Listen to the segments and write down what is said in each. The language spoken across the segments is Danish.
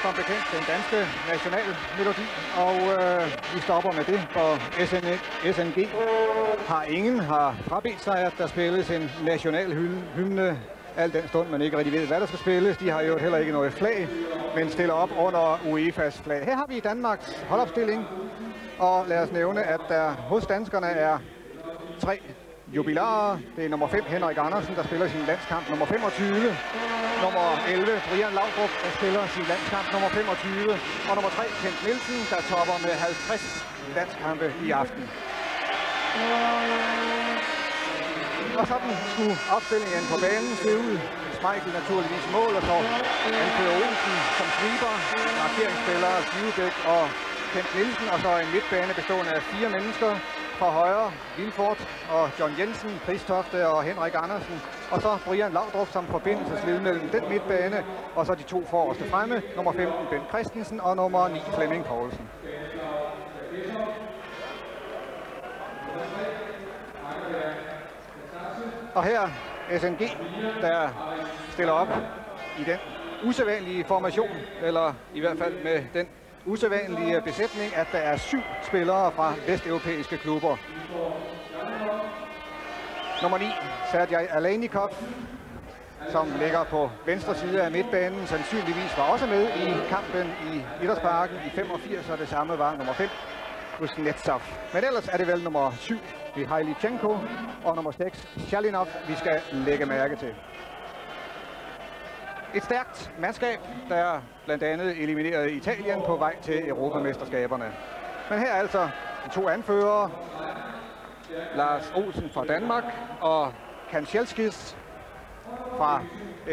som bekendt den danske nationalmelodi, og vi stopper med det, for SNG har frabedt sig, at der spilles en nationalhymne, al den stund man ikke rigtig ved, hvad der skal spilles. De har jo heller ikke noget flag, men stiller op under UEFA's flag. Her har vi Danmarks holdopstilling, og lad os nævne, at der hos danskerne er 3 jubilarer. Det er nummer 5, Henrik Andersen, der spiller sin landskamp nummer 25. Nummer 11, Brian Laudrup, der spiller sin landskamp nummer 25. Og nummer 3, Kent Nielsen, der topper med 50 landskampe i aften. Og sådan skulle opstillingen på banen se ud. Schmeichel naturligvis mål, og så anfører Olsen som sweeper, markeringsspillere, Sivebæk og Kent Nielsen, og så en midtbane bestående af 4 mennesker. Fra højre, Vilfort og John Jensen, Kristofte og Henrik Andersen. Og så Brian Laudrup som forbindelsesled mellem den midtbane, og så de 2 forreste fremme, nummer 15 Bent Christensen og nummer 9 Flemming Poulsen. Og her SNG, der stiller op i den usædvanlige formation, eller i hvert fald med den usædvanlige besætning, at der er 7 spillere fra vesteuropæiske klubber. Nummer 9, Sergej Aleynikov, som ligger på venstre side af midtbanen, sandsynligvis var også med i kampen i Idrætsparken i 85, og det samme var nummer 5, Kuznetsov. Men ellers er det vel nummer 7, Mihailichenko, og nummer 6, Shalinov, vi skal lægge mærke til. Et stærkt mandskab, der blandt andet eliminerede Italien på vej til Europamesterskaberne. Men her er altså de 2 anførere, Lars Olsen fra Danmark og Kanchelskis fra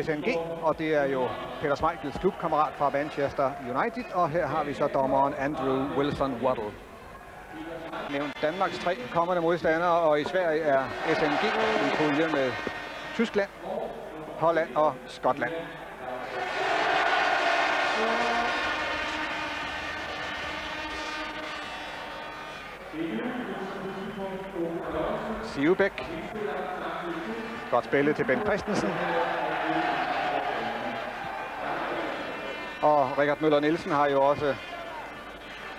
SNG, og det er jo Peter Schmeichels klubkammerat fra Manchester United, og her har vi så dommeren Andrew Wilson Waddle. Nævnt Danmarks 3 kommende modstandere, og i Sverige er SNG i pulje med Tyskland, Holland og Skotland. Sivebæk. Godt spillet til Bent Christensen. Og Richard Møller Nielsen har jo også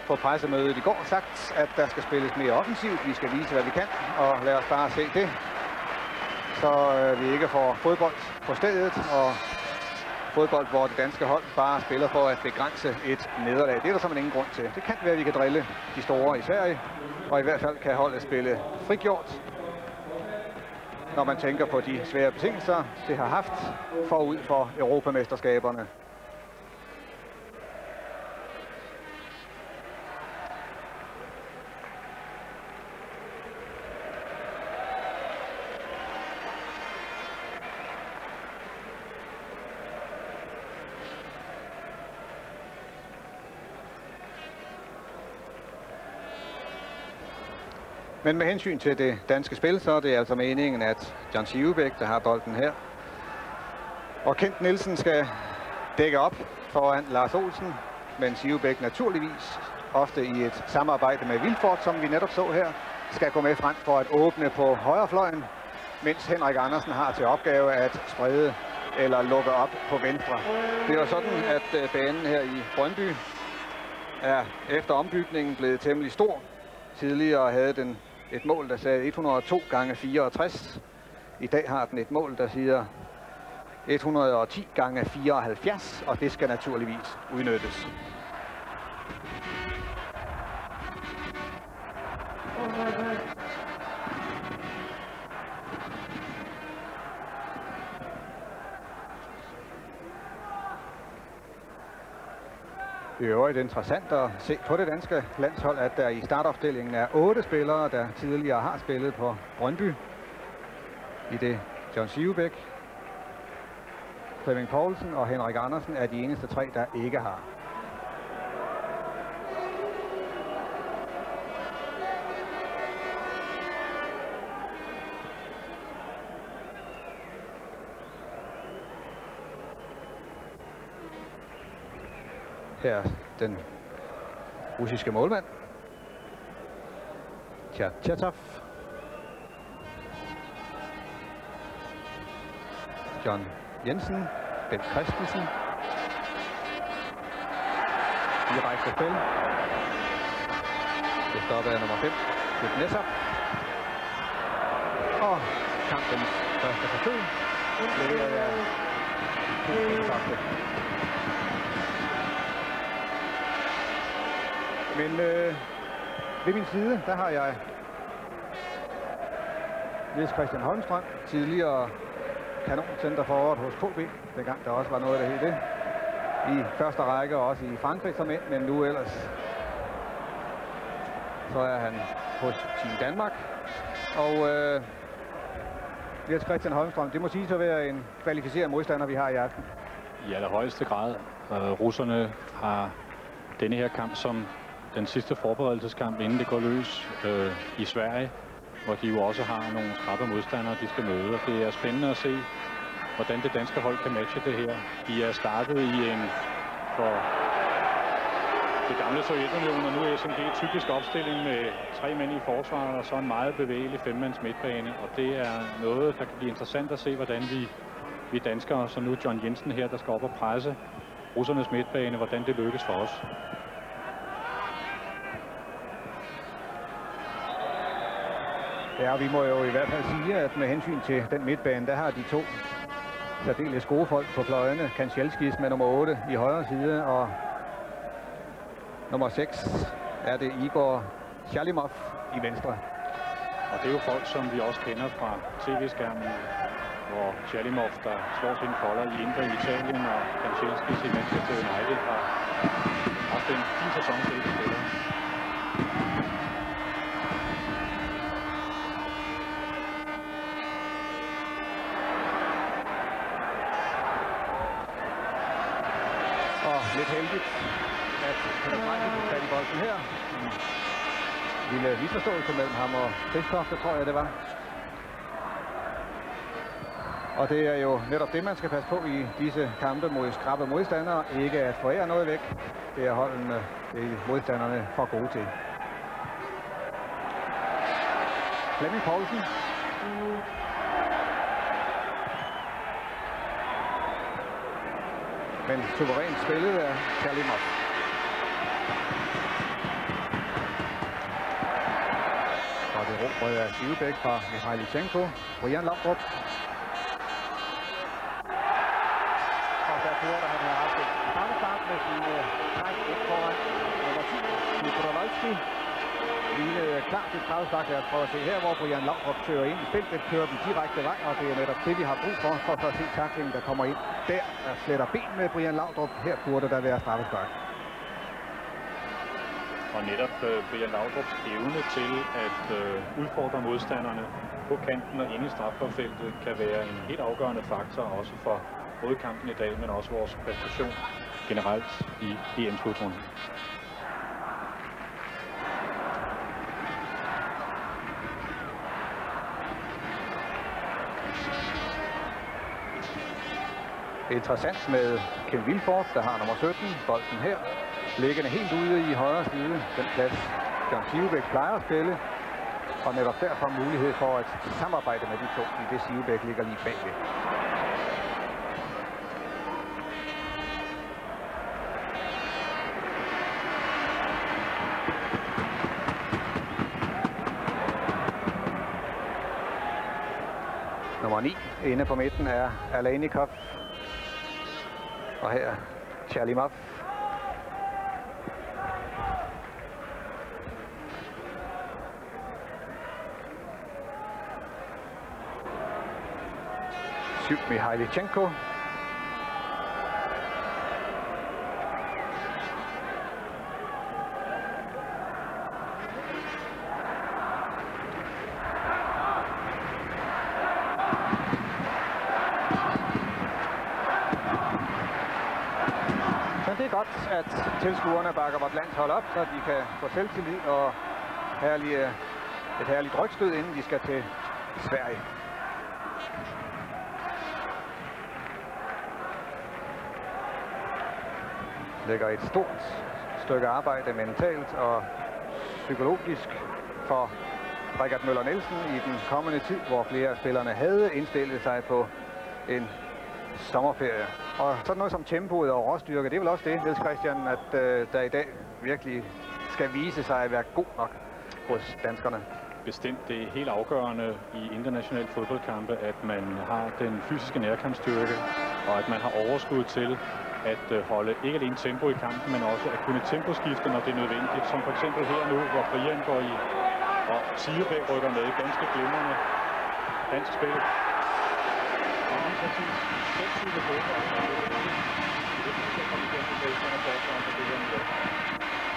på pressemødet i går sagt, at der skal spilles mere offensivt. Vi skal vise, hvad vi kan, og lad os bare se det. Så vi ikke får fodbold på stedet, og fodbold, hvor det danske hold bare spiller for at begrænse et nederlag. Det er der simpelthen ingen grund til. Det kan være, at vi kan drille de store i Sverige, og i hvert fald kan holdet spille frigjort, når man tænker på de svære betingelser, det har haft forud for Europamesterskaberne. Men med hensyn til det danske spil, så er det altså meningen, at John Sivebæk, der har bolden her, og Kent Nielsen skal dække op foran Lars Olsen, men Sivebæk naturligvis, ofte i et samarbejde med Vilfort, som vi netop så her, skal gå med frem for at åbne på højrefløjen, mens Henrik Andersen har til opgave at sprede eller lukke op på venstre. Det er sådan, at banen her i Brøndby er efter ombygningen blevet temmelig stor. Tidligere havde den et mål, der sagde 102 gange 64. I dag har den et mål, der siger 110 gange 74, og det skal naturligvis udnyttes. Det er jo interessant at se på det danske landshold, at der i startopstillingen er 8 spillere, der tidligere har spillet på Brøndby. I det John Sivebæk, Flemming Poulsen og Henrik Andersen er de eneste 3, der ikke har. Her den russiske målmand, Tjatchatov. John Jensen, Bent Christensen. direkte spil. Det stopper af nummer 5. Nesser. Og kampens første forsøg. Det er men ved min side, der har jeg Niels Christian Holmstrøm, tidligere kanonцenter forward hos KB, dengang der også var noget af det hele i første række og også i Frankrig som ind, men nu ellers så er han hos Team Danmark. Og Niels Christian Holmstrøm, det må sige at være en kvalificeret modstander, vi har i aften. I allerhøjeste grad. Russerne har denne her kamp som den sidste forberedelseskamp, inden det går løs i Sverige, hvor de jo også har nogle skrappe modstandere, de skal møde. Og det er spændende at se, hvordan det danske hold kan matche det her. De er startet i en for det gamle Sovjetunionen, og nu er SMG typisk opstilling med 3 mænd i forsvaret og så en meget bevægelig 5-mands midtbane. Og det er noget, der kan blive interessant at se, hvordan vi danskere, så nu John Jensen her, der skal op og presse russernes midtbane, hvordan det lykkes for os. Ja, vi må jo i hvert fald sige, at med hensyn til den midtbane, der har de to særdeles gode folk på fløjene. Kanchelskis med nummer 8 i højre side, og nummer 6 er det Igor Chalimov i venstre. Og det er jo folk, som vi også kender fra tv-skærmen, hvor Chalimov, der slår sine folder i Inter i Italien, og Kanchelskis i Manchester United har haft en fin sæson til at spille. Lidt heldigt, at han har fat i bolden her. En lille misforståelse mellem ham og Kristoffer, tror jeg det var. Og det er jo netop det, man skal passe på i disse kampe mod skrappe modstandere. Ikke at forære noget væk. Det er holdene, det er modstanderne for gode til. Flemming Poulsen. Men suverænt spillet af Chalimov. Og det råbrød af Sivebæk fra Mikhailichenko. Brian Laudrup. Og der burde han have haft et samme start med sine træk ind foran nummer 10, Mikrovalski. Lignede klart til travstak. Lad os prøve at se her, hvor Brian Laudrup søger ind i spillet, kører den direkte vej, og det er netop det, vi har brug for at se taklingen, der kommer ind. Der sletter ben med Brian Laudrup. Her burde der være straffespark. Og netop Brian Laudrups evne til at udfordre modstanderne på kanten og inde i straffeltet kan være en helt afgørende faktor, også for både kampen i dag, men også vores præstation generelt i EM-slutrunden. Interessant med Kim Wilford, der har nummer 17, bolden her, liggende helt ude i højre side, den plads John Sivebæk plejer at spille, og netop derfor mulighed for at samarbejde med de to, i det Sivebæk ligger lige bagved. Nummer 9 inde på midten er Aleynikov. Og her Chalimov. Syv Mikhailichenko. Det er godt, at tilskuerne bakker vort landshold op, så de kan få selvtillid og et herligt rygstød, inden de skal til Sverige. Lægger et stort stykke arbejde mentalt og psykologisk for Richard Møller Nielsen i den kommende tid, hvor flere af spillerne havde indstillet sig på en sommerferie. Og sådan noget som tempoet og råstyrke, det er vel også det, Niels Christian, at der i dag virkelig skal vise sig at være god nok hos danskerne. Bestemt, det er helt afgørende i internationale fodboldkampe, at man har den fysiske nærkampsstyrke, og at man har overskud til at holde ikke alene tempo i kampen, men også at kunne temposkifte, når det er nødvendigt. Som for eksempel her nu, hvor Brian går i, og Sivebæk rykker med i ganske glimrende dansk spil. Og lige præcis 26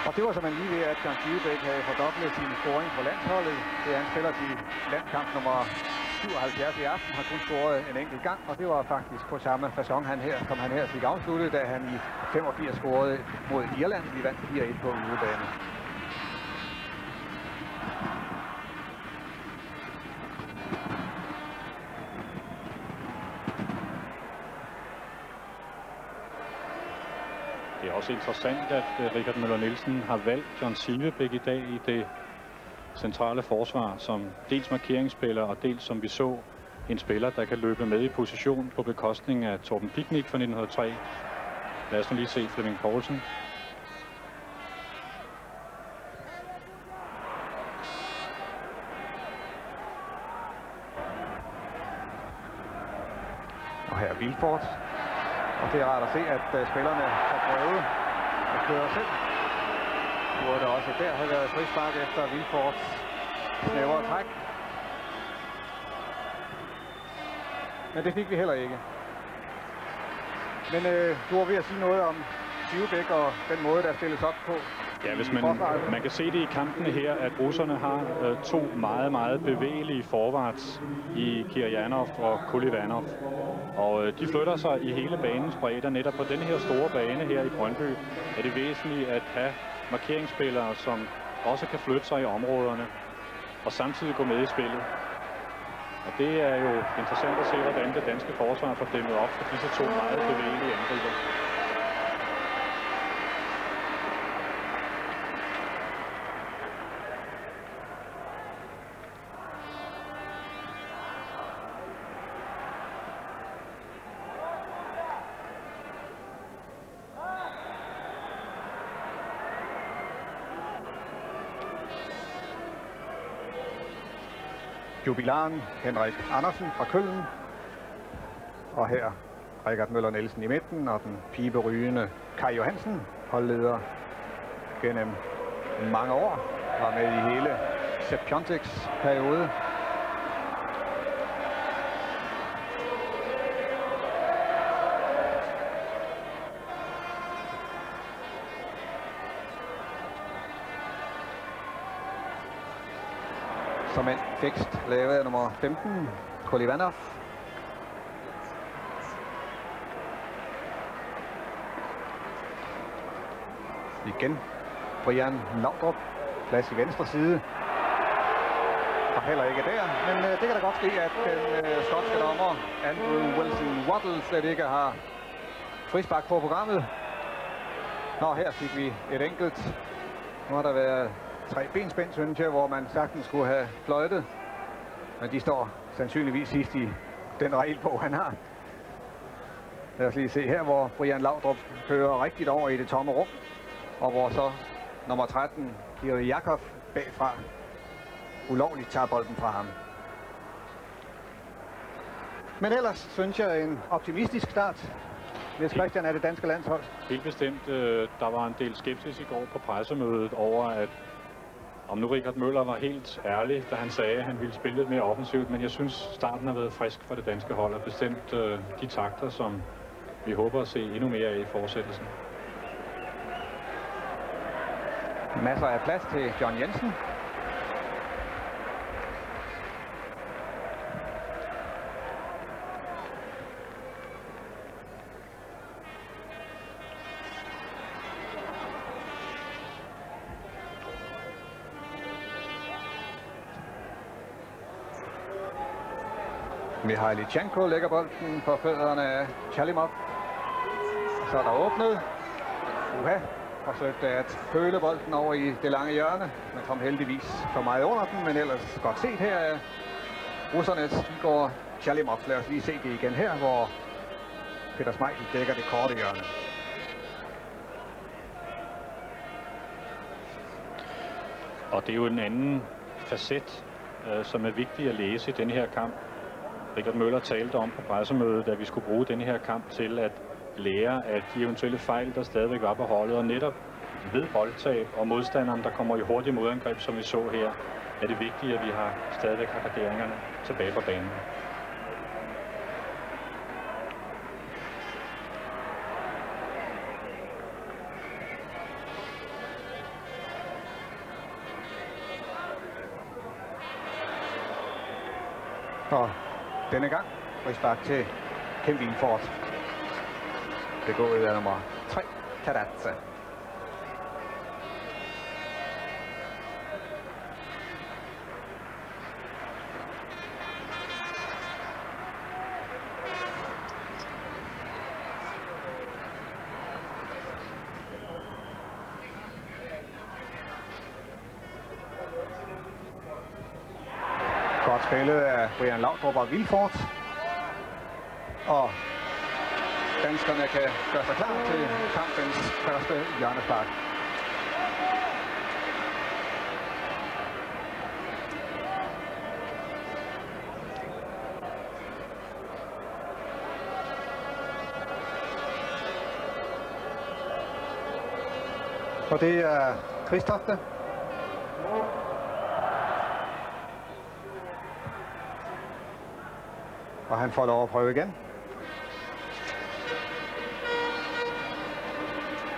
Og det var så man lige ved, at John Sivebæk havde fordoblet sin scoring på landsholdet. Det er han spiller til landskamp nummer 77 i aften, har kun scoret en enkelt gang, og det var faktisk på samme facon, som han her fik afsluttet, da han i 85 scorede mod Irland. Vi vandt 4-1 på udebane. Det er også interessant, at Richard Møller Nielsen har valgt John Sivebæk i dag i det centrale forsvar som dels markeringsspiller og dels, som vi så, en spiller, der kan løbe med i position på bekostning af Torben Picnic fra 1903. Lad os nu lige se Flemming Poulsen. Og her er Vilfort. Og det er rart at se, at spillerne har prøvet at køre selv. Burde det også der have været frispark efter Vilforts snævre træk. Men det fik vi heller ikke. Men du var ved at sige noget om Sivebæk og den måde, der stilles op på. Ja, hvis man kan se det i kampene her, at russerne har to meget, meget bevægelige forwards i Kirjanov og Kulivanov. Og de flytter sig i hele banens bredde. Netop på denne her store bane her i Brøndby er det væsentligt at have markeringsspillere, som også kan flytte sig i områderne og samtidig gå med i spillet. Og det er jo interessant at se, hvordan det danske forsvar får dæmmet op for disse to meget bevægelige angriber. Jubilaren Henrik Andersen fra Køln. Og her Richard Møller Nielsen i midten, og den piberygende Kai Johansen, holdleder gennem mange år, var med i hele Sepp Piontek's periode. Som en fikst lavet af nummer 15, Kulivanov. Igen Brian Laudrup, plads i venstre side. Og heller ikke der, men det kan da godt ske, at den skotske dommer Andrew Wilson Waddle slet ikke har frispark på programmet. Nå, her fik vi et enkelt. Nu har der været 3 benspænd, synes jeg, hvor man sagtens skulle have fløjtet. Men de står sandsynligvis sidst i den regelbog, han har. Lad os lige se her, hvor Brian Laudrup kører rigtigt over i det tomme rum. Og hvor så nummer 13, Kirill Jakov, bagfra ulovligt tager bolden fra ham. Men ellers synes jeg en optimistisk start. Niels Christian er det danske landshold. Helt bestemt. Der var en del skepsis i går på pressemødet over, at om nu Richard Møller var helt ærlig, da han sagde, at han ville spille lidt mere offensivt, men jeg synes, starten har været frisk for det danske hold, og bestemt de takter, som vi håber at se endnu mere af i fortsættelsen. Masser af plads til John Jensen. Mihailichenko lægger bolden på fødderne af Chalimov. Så er der åbnet. Forsøgte at føle bolden over i det lange hjørne. Man kom heldigvis for meget under den, men ellers godt set her af russernes Igor Chalimov. Lad os lige se det igen her, hvor Peter Schmeichel dækker det korte hjørne. Og det er jo en anden facet, som er vigtig at læse i denne her kamp. Richard Møller talte om på pressemødet, at vi skulle bruge denne her kamp til at lære af de eventuelle fejl, der stadigvæk var på holdet. Og netop ved boldtab og modstanderen, der kommer i hurtige modangreb, som vi så her, er det vigtigt, at vi stadigvæk har garderingerne tilbage på banen. Og denne gang frispark til Kim Vilfort. Begået af nummer 3, Tadatse. Godt spillet af Brian Laudrup og Vilfort. Og danskerne kan gøre sig klar til kampens første hjørnespark. Og det er Kristofte. Og han får lov at prøve igen.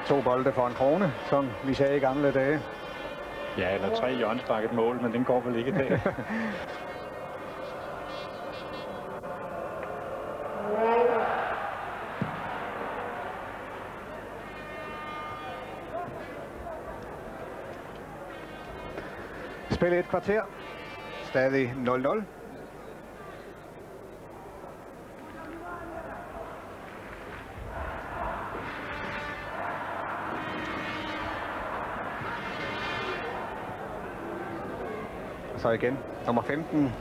2 bolde for en krone, som vi sagde i gamle dage. Ja, eller 3 hjørnespark et mål, men den går vel ikke i dag. Spil et kvarter. Stadig 0-0. Så igen nummer 15.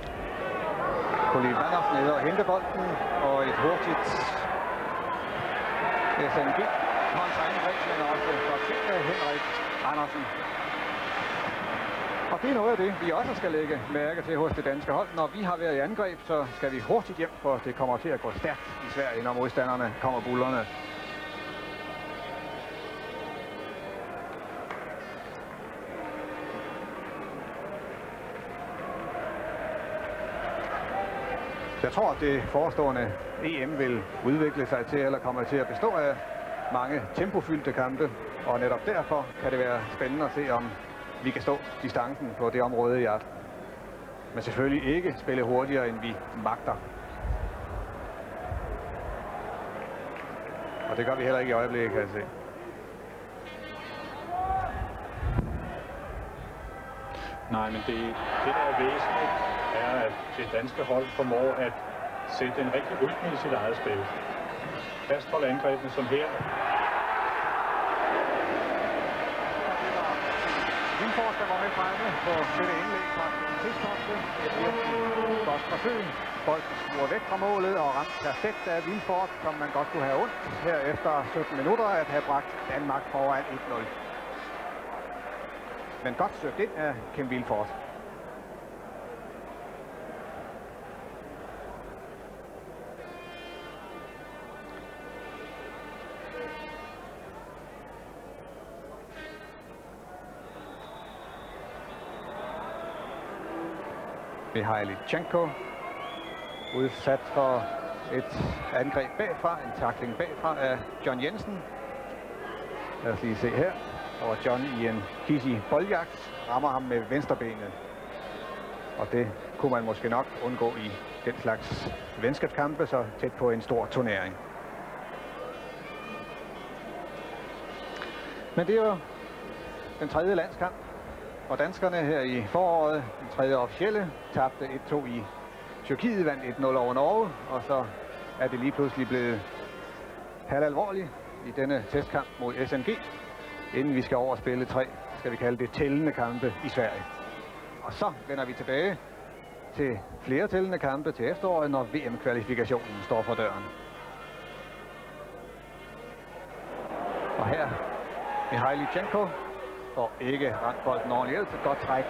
Colin Vanders nede og hente bolden. Og et hurtigt SNG kontraangreb, men også for Henrik Andersen. Og det er noget af det, vi også skal lægge mærke til hos det danske hold. Når vi har været i angreb, så skal vi hurtigt hjem, for det kommer til at gå stærkt i Sverige, når modstanderne kommer bullerne. Jeg tror, at det forestående EM vil udvikle sig til, eller kommer til at bestå af mange tempofyldte kampe. Og netop derfor kan det være spændende at se, om vi kan stå distancen på det område i aften. Men selvfølgelig ikke spille hurtigere, end vi magter. Og det gør vi heller ikke i øjeblikket, kan jeg se. Nej, men det der er væsentligt, er, at det danske hold formår at sætte en rigtig rytme i sit eget spil. Fastholde angrebene som her. Vilfort, der var med fremme på dette indlæg fra Kristofte. Et virkelig godt forsøg. Bolden skruer væk fra målet og ramt perfekt af Vilfort, som man godt kunne have ondt her efter 17 minutter at have bragt Danmark foran 1-0. Men godt søgt ind af Kim Vilfort. Mihailchenko udsat for et angreb bagfra, en tackling bagfra af John Jensen. Lad os lige se her. Og John i en hissig boldjagt rammer ham med venstrebenet. Og det kunne man måske nok undgå i den slags venskabskampe, så tæt på en stor turnering. Men det er jo den tredje landskamp. Og danskerne her i foråret, den tredje officielle, tabte 1-2 i Tyrkiet, vandt 1-0 over Norge. Og så er det lige pludselig blevet halvalvorligt i denne testkamp mod SNG. Inden vi skal over og spille 3, skal vi kalde det tællende kampe i Sverige. Og så vender vi tilbage til flere tællende kampe til efteråret, når VM-kvalifikationen står for døren. Mikhailichenko og ikke ramt bolden ordentligt. Et godt træk,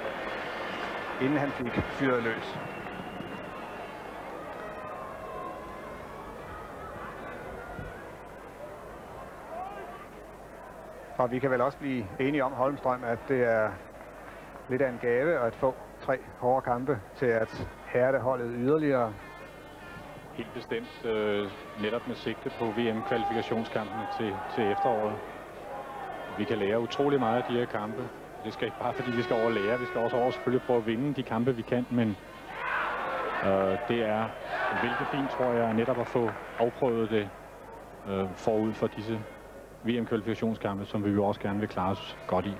inden han fik fyret løs. Og vi kan vel også blive enige om, Holmstrøm, at det er lidt af en gave at få 3 hårde kampe til at hærde holdet yderligere. Helt bestemt, netop med sigte på VM-kvalifikationskampene til efteråret. Vi kan lære utrolig meget af de her kampe. Det skal ikke bare fordi vi skal overlære, vi skal også over selvfølgelig prøve at vinde de kampe vi kan, men det er vældig fint, tror jeg, netop at få afprøvet det forud for disse VM-kvalifikationskampe, som vi jo også gerne vil klare os godt i.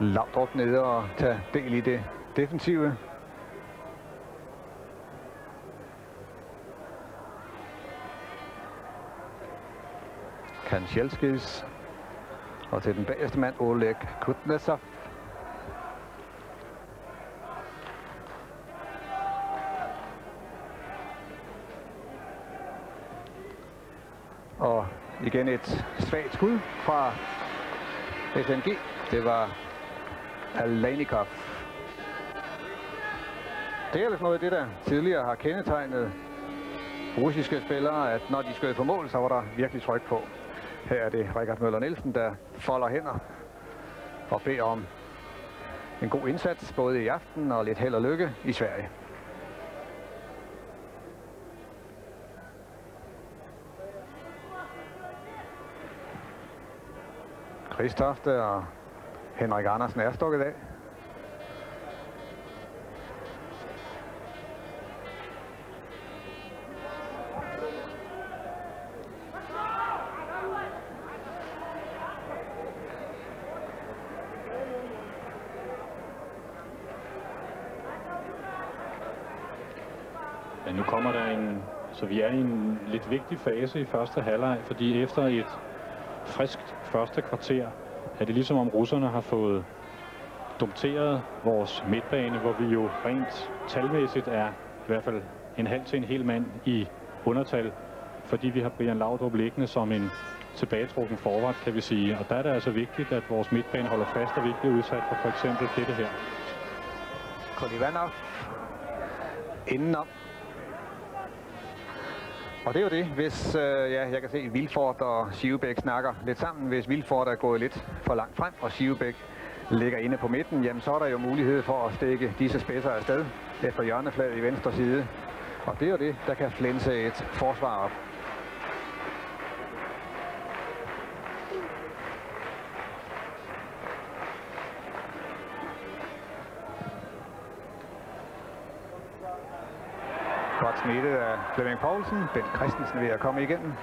Laudrup nede og tage del i det defensive. Kanchelskis. Og til den bagerste mand, Oleg Kutnesov. Og igen et svagt skud fra SNG. Det var Aleynikov. Det er ellers noget af det, der tidligere har kendetegnet russiske spillere, at når de skød på mål, så var der virkelig tryk på. Her er det Richard Møller Nielsen, der folder hænder og beder om en god indsats, både i aften og lidt held og lykke i Sverige. Chris Tofte og Henrik Andersen er stukket af. Ja, nu kommer der så vi er i en lidt vigtig fase i første halvleg, fordi efter et friskt første kvarter er det ligesom om russerne har fået dompteret vores midtbane, hvor vi jo rent talmæssigt er i hvert fald en halv til en hel mand i undertal, fordi vi har Brian Laudrup liggende som en tilbagetrukken forward, kan vi sige. Og der er det altså vigtigt, at vores midtbane holder fast, og vi ikke bliver udsat for eksempel dette her. Kolivanov indenom. Og det er jo det, hvis jeg kan se Vilfort og Sivebæk snakker lidt sammen. Hvis Vilfort er gået lidt for langt frem, og Sivebæk ligger inde på midten, jamen så er der jo mulighed for at stikke disse spidser afsted efter hjørnefladet i venstre side. Og det er jo det, der kan flænse et forsvar op. Godt snittet af Flemming Poulsen. Bent Christensen ved at komme igennem.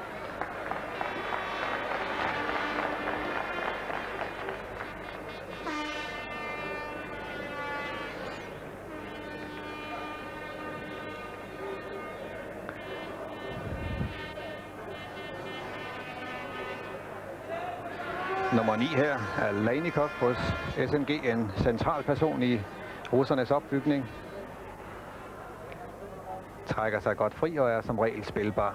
Nummer 9 her er Aleynikov hos SNG, en central person i russernes opbygning. Trækker sig godt fri og er som regel spilbar.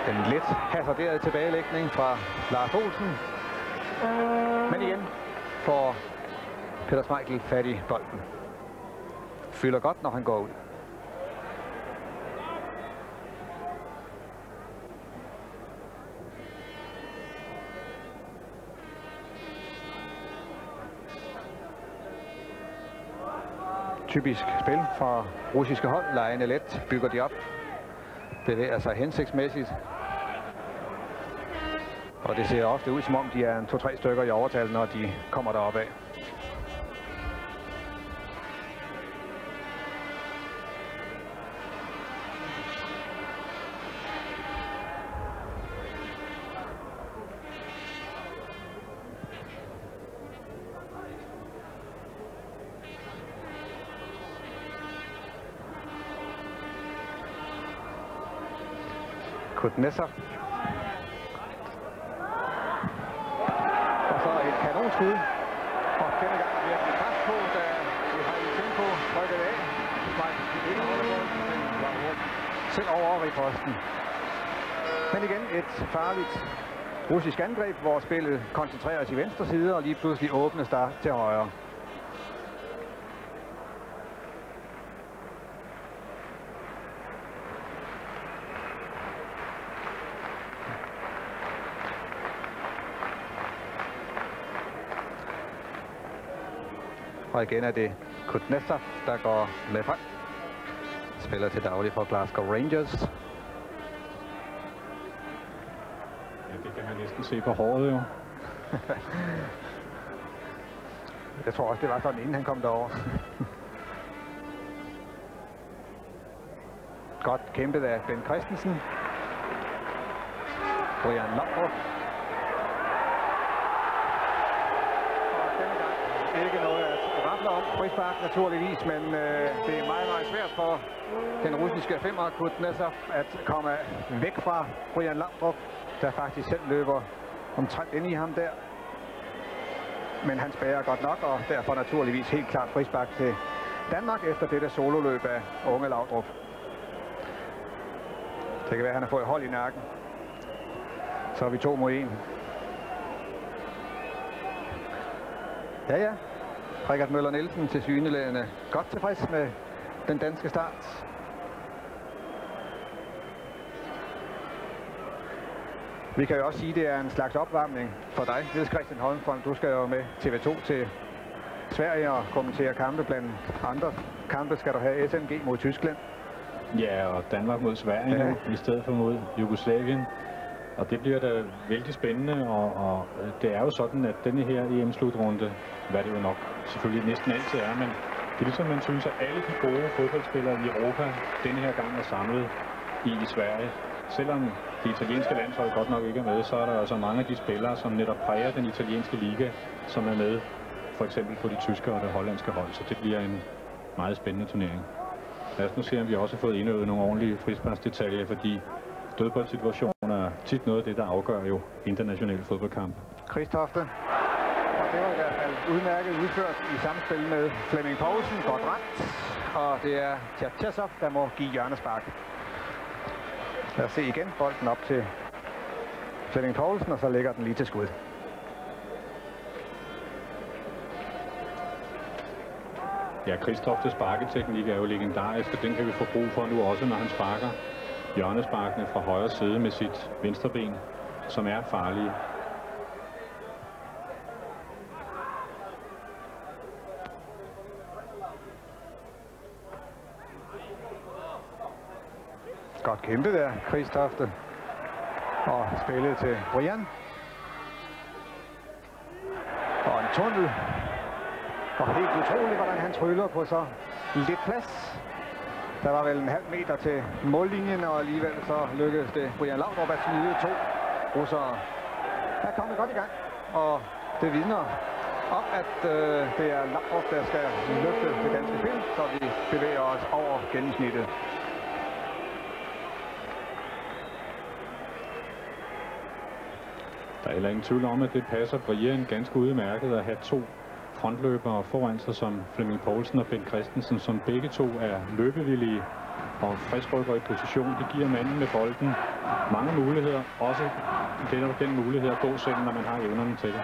Den lidt hasarderede tilbagelægning fra Lars Olsen. Men igen får Peter Schmeichel fat i bolden. Fylder godt, når han går ud. Typisk spil fra russiske hold. Lejene let bygger de op. Bevæger sig hensigtsmæssigt. Og det ser ofte ud, som om de er 2-3 stykker i overtal, når de kommer deroppe af. Kuznetsov. Og så et kanonskud. Og denne gang bliver vi fast på, da vi har i tempo trykket af. Ikke holder bolden, men var selv over i posten. Men igen et farligt russisk angreb, hvor spillet koncentreres i venstre side, og lige pludselig åbnes der til højre. Og igen er det Kuznetsov, der går med frem. Spiller til daglig for Glasgow Rangers. Ja, det kan man næsten se på håret jo. Jeg tror også, det var sådan, inden han kom derover. Godt kæmpet af Ben Christensen. Brian Laudrup. Og denne gang ikke noget at rafle om. Frispark naturligvis, men det er meget, meget svært for den russiske femmer Kuznetsov at komme væk fra Brian Laudrup, der faktisk selv løber omtrent ind i ham der. Men han spærrer godt nok, og derfor naturligvis helt klart frispark til Danmark efter dette sololøb af unge Laudrup. Det kan være, at han har fået hold i nakken. Så er vi 2 mod 1. Ja. Richard Møller Nielsen til syneladende godt tilfreds med den danske start. Vi kan jo også sige, at det er en slags opvarmning for dig, Niels Christian Holmstrøm. Du skal jo med TV2 til Sverige og kommentere kampe. Blandt andre kampe skal du have SNG mod Tyskland. Ja, og Danmark mod Sverige nu, i stedet for mod Jugoslavien. Og det bliver da vældig spændende, og det er jo sådan, at denne her EM-slutrunde, hvad det jo nok selvfølgelig næsten altid er, men det er ligesom, man synes, at alle de gode fodboldspillere i Europa denne her gang er samlet i Sverige. Selvom det italienske landshold godt nok ikke er med, så er der altså mange af de spillere, som netop præger den italienske liga, som er med, for eksempel på de tyske og det hollandske hold, så det bliver en meget spændende turnering. Lad os nu se, om vi også har fået indøvet nogle ordentlige frisparksdetaljer, fordi dødboldsituationer er tit noget af det, der afgør jo internationale fodboldkampe. Kristofte. Og det var i hvert fald udmærket udført i samspil med Flemming Poulsen. Godt ramt. Og det er Tjertjesov, der må give hjørnespark. Lad os se igen bolden op til Flemming Poulsen, og så lægger den lige til skud. Ja, Kristoftes sparketeknik er jo legendarisk, og den kan vi få brug for nu også, når han sparker hjørnesparkene fra højre side med sit venstre ben, som er farlige. Godt kæmpet der, Kristofte. Og spillet til Brian. Og en tunnel. Og helt utroligt, hvordan han tryller på så lidt plads. Der var vel en halv meter til mållinjen, og alligevel så lykkedes det Brian Laudrup at smide 2 russere. Der er kommet godt i gang, og det vidner om, at det er Laudrup, der skal løfte det danske spil, så vi bevæger os over gennemsnittet. Der er heller ingen tvivl om, at det passer Brian ganske udmærket at have 2 frontløbere foran sig som Flemming Poulsen og Ben Christensen, som begge to er løbevillige og friskrykker i position. Det giver manden med bolden mange muligheder, også den mulighed at gå selv, når man har evnerne til det.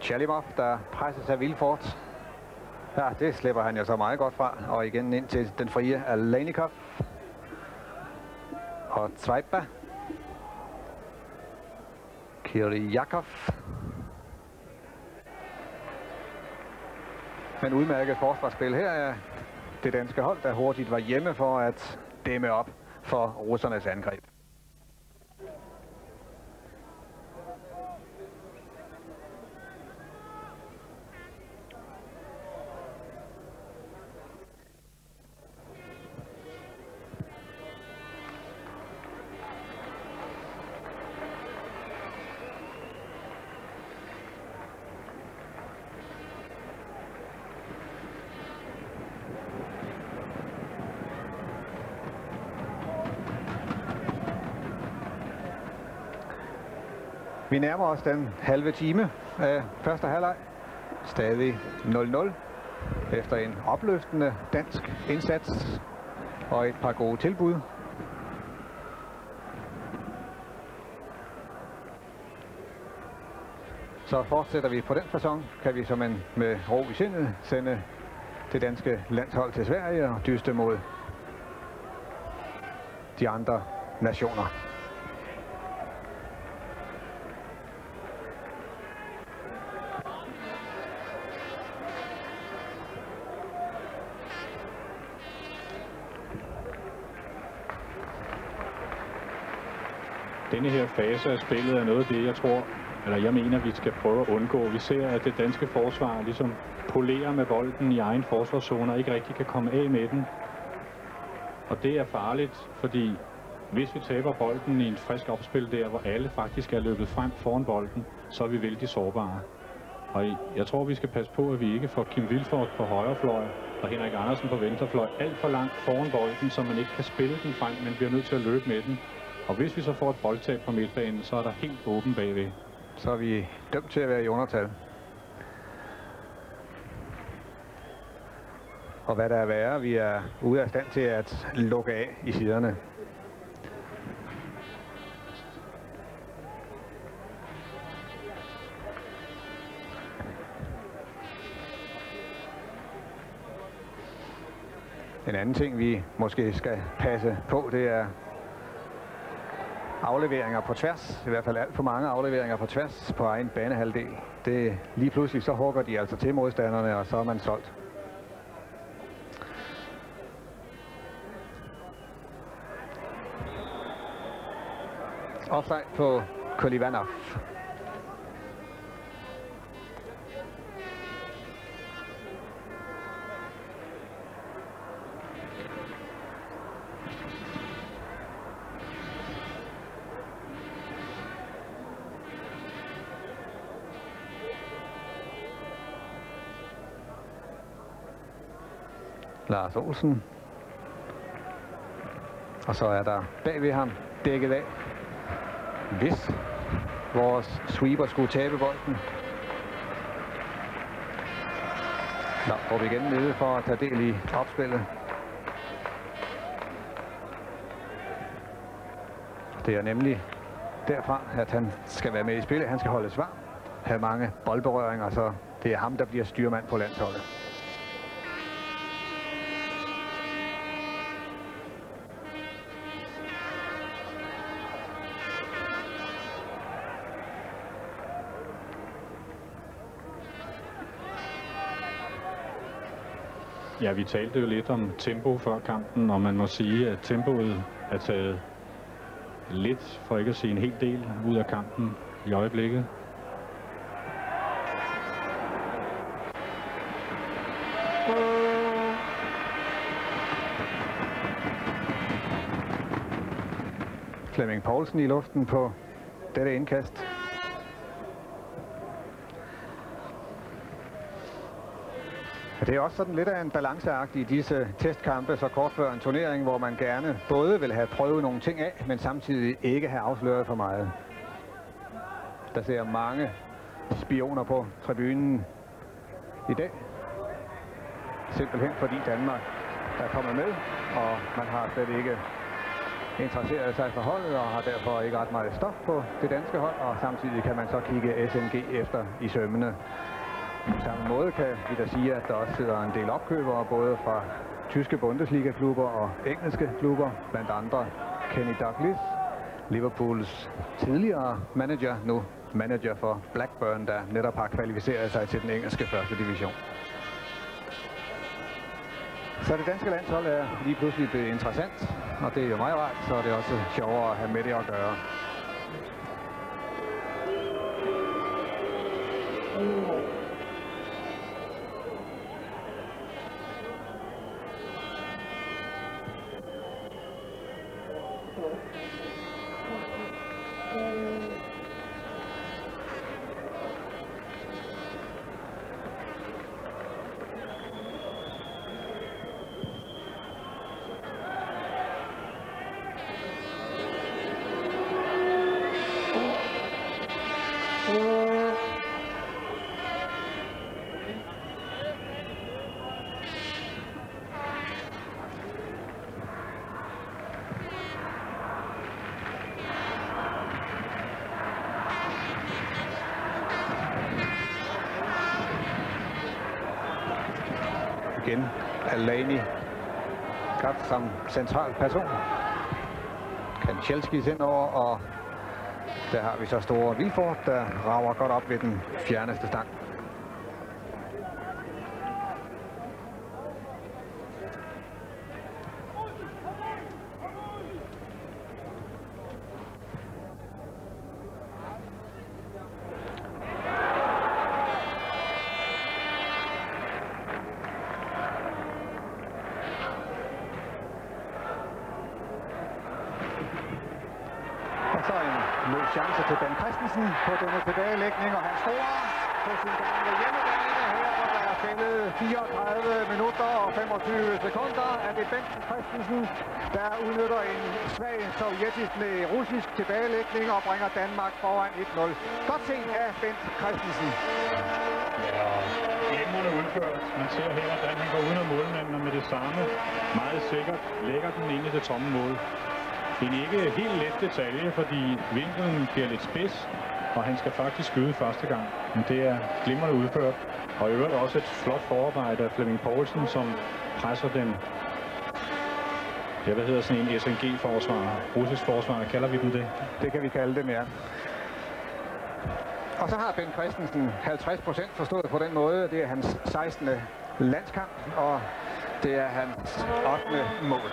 Chalimov, der presser sig Vilfort. Ja, det slipper han jo så meget godt fra. Og igen ind til den frie Aleynikov. Og Zweiba. Kirjakov. Men udmærket forsvarsspil her er det danske hold, der hurtigt var hjemme for at dæmme op for russernes angreb. Vi nærmer os den halve time af første halvleg. Stadig 0-0 efter en opløftende dansk indsats og et par gode tilbud. Så fortsætter vi på den facon, kan vi som en med ro i sindet sende det danske landshold til Sverige og dyste mod de andre nationer. Denne her fase af spillet er noget af det, jeg mener, vi skal prøve at undgå. Vi ser, at det danske forsvar ligesom polerer med bolden i egen forsvarszone og ikke rigtig kan komme af med den. Og det er farligt, fordi hvis vi taber bolden i en frisk opspil der, hvor alle faktisk er løbet frem foran bolden, så er vi vældig sårbare. Og jeg tror, vi skal passe på, at vi ikke får Kim Vilfort på højre fløj og Henrik Andersen på venstre fløj alt for langt foran bolden, så man ikke kan spille den frem, men bliver nødt til at løbe med den. Og hvis vi så får et boldtab på midtbanen, så er der helt åben bagved. Så er vi dømt til at være i undertal. Og hvad der er værre, vi er ude af stand til at lukke af i siderne. En anden ting, vi måske skal passe på, det er afleveringer på tværs. I hvert fald alt for mange afleveringer på tværs på egen banehalvdel. Det lige pludselig så hugger de altså til modstanderne, og så er man solgt. Offside på Kolivanov. Lars Olsen. Og så er der bagved ham dækket af. Hvis vores sweeper skulle tabe bolden. Nå, går vi igen nede for at tage del i opspillet. Det er nemlig derfra, at han skal være med i spillet. Han skal holde svar, have mange boldberøringer, så det er ham, der bliver styrmand på landsholdet. Ja, vi talte jo lidt om tempo før kampen, og man må sige, at tempoet er taget lidt, for ikke at sige en hel del, ud af kampen i øjeblikket. Flemming Poulsen i luften på dette indkast. Det er også sådan lidt af en balanceakt i disse testkampe, så kort før en turnering, hvor man gerne både vil have prøvet nogle ting af, men samtidig ikke have afsløret for meget. Der ser mange spioner på tribunen i dag. Simpelthen fordi Danmark er kommet med, og man har slet ikke interesseret sig for holdet, og har derfor ikke ret meget stof på det danske hold, og samtidig kan man så kigge SNG efter i sømmene. På samme måde kan vi da sige, at der også sidder en del opkøbere, både fra tyske Bundesliga-klubber og engelske klubber, blandt andre Kenny Dalglish, Liverpools tidligere manager, nu manager for Blackburn, der netop har kvalificeret sig til den engelske første division. Så det danske landshold er lige pludselig blevet interessant, og det er jo meget rart, så er det også sjovere at have med det at gøre. igen Alani godt som central person. Kanchelskis indover, og der har vi så store Vilfort, der rager godt op ved den fjerneste stang. Så en løs chance til Ben Christensen på denne tilbagelægning, og han scorer på sin gamle hjemmebane her, hvor der er spillet 34 minutter og 25 sekunder. Er det Ben Christensen, der udnytter en svag sovjetisk med russisk tilbagelægning og bringer Danmark foran 1-0. Godt set af Ben Christensen. Ja, glimrende udført. Man ser her, hvordan han går uden af målmanden, og med det samme meget sikkert lægger den ind i det tomme mål. Det er ikke helt let detalje, fordi vinklen bliver lidt spids, og han skal faktisk skyde første gang. Men det er glimrende udført. Og i øvrigt også et flot forarbejde af Flemming Poulsen, som presser den, ja, hvad hedder sådan en SNG-forsvar, russisk forsvar, kalder vi dem det? Det kan vi kalde dem, ja. Og så har Ben Christensen 50% forstået på den måde. Det er hans 16. landskamp, og det er hans 8. mål.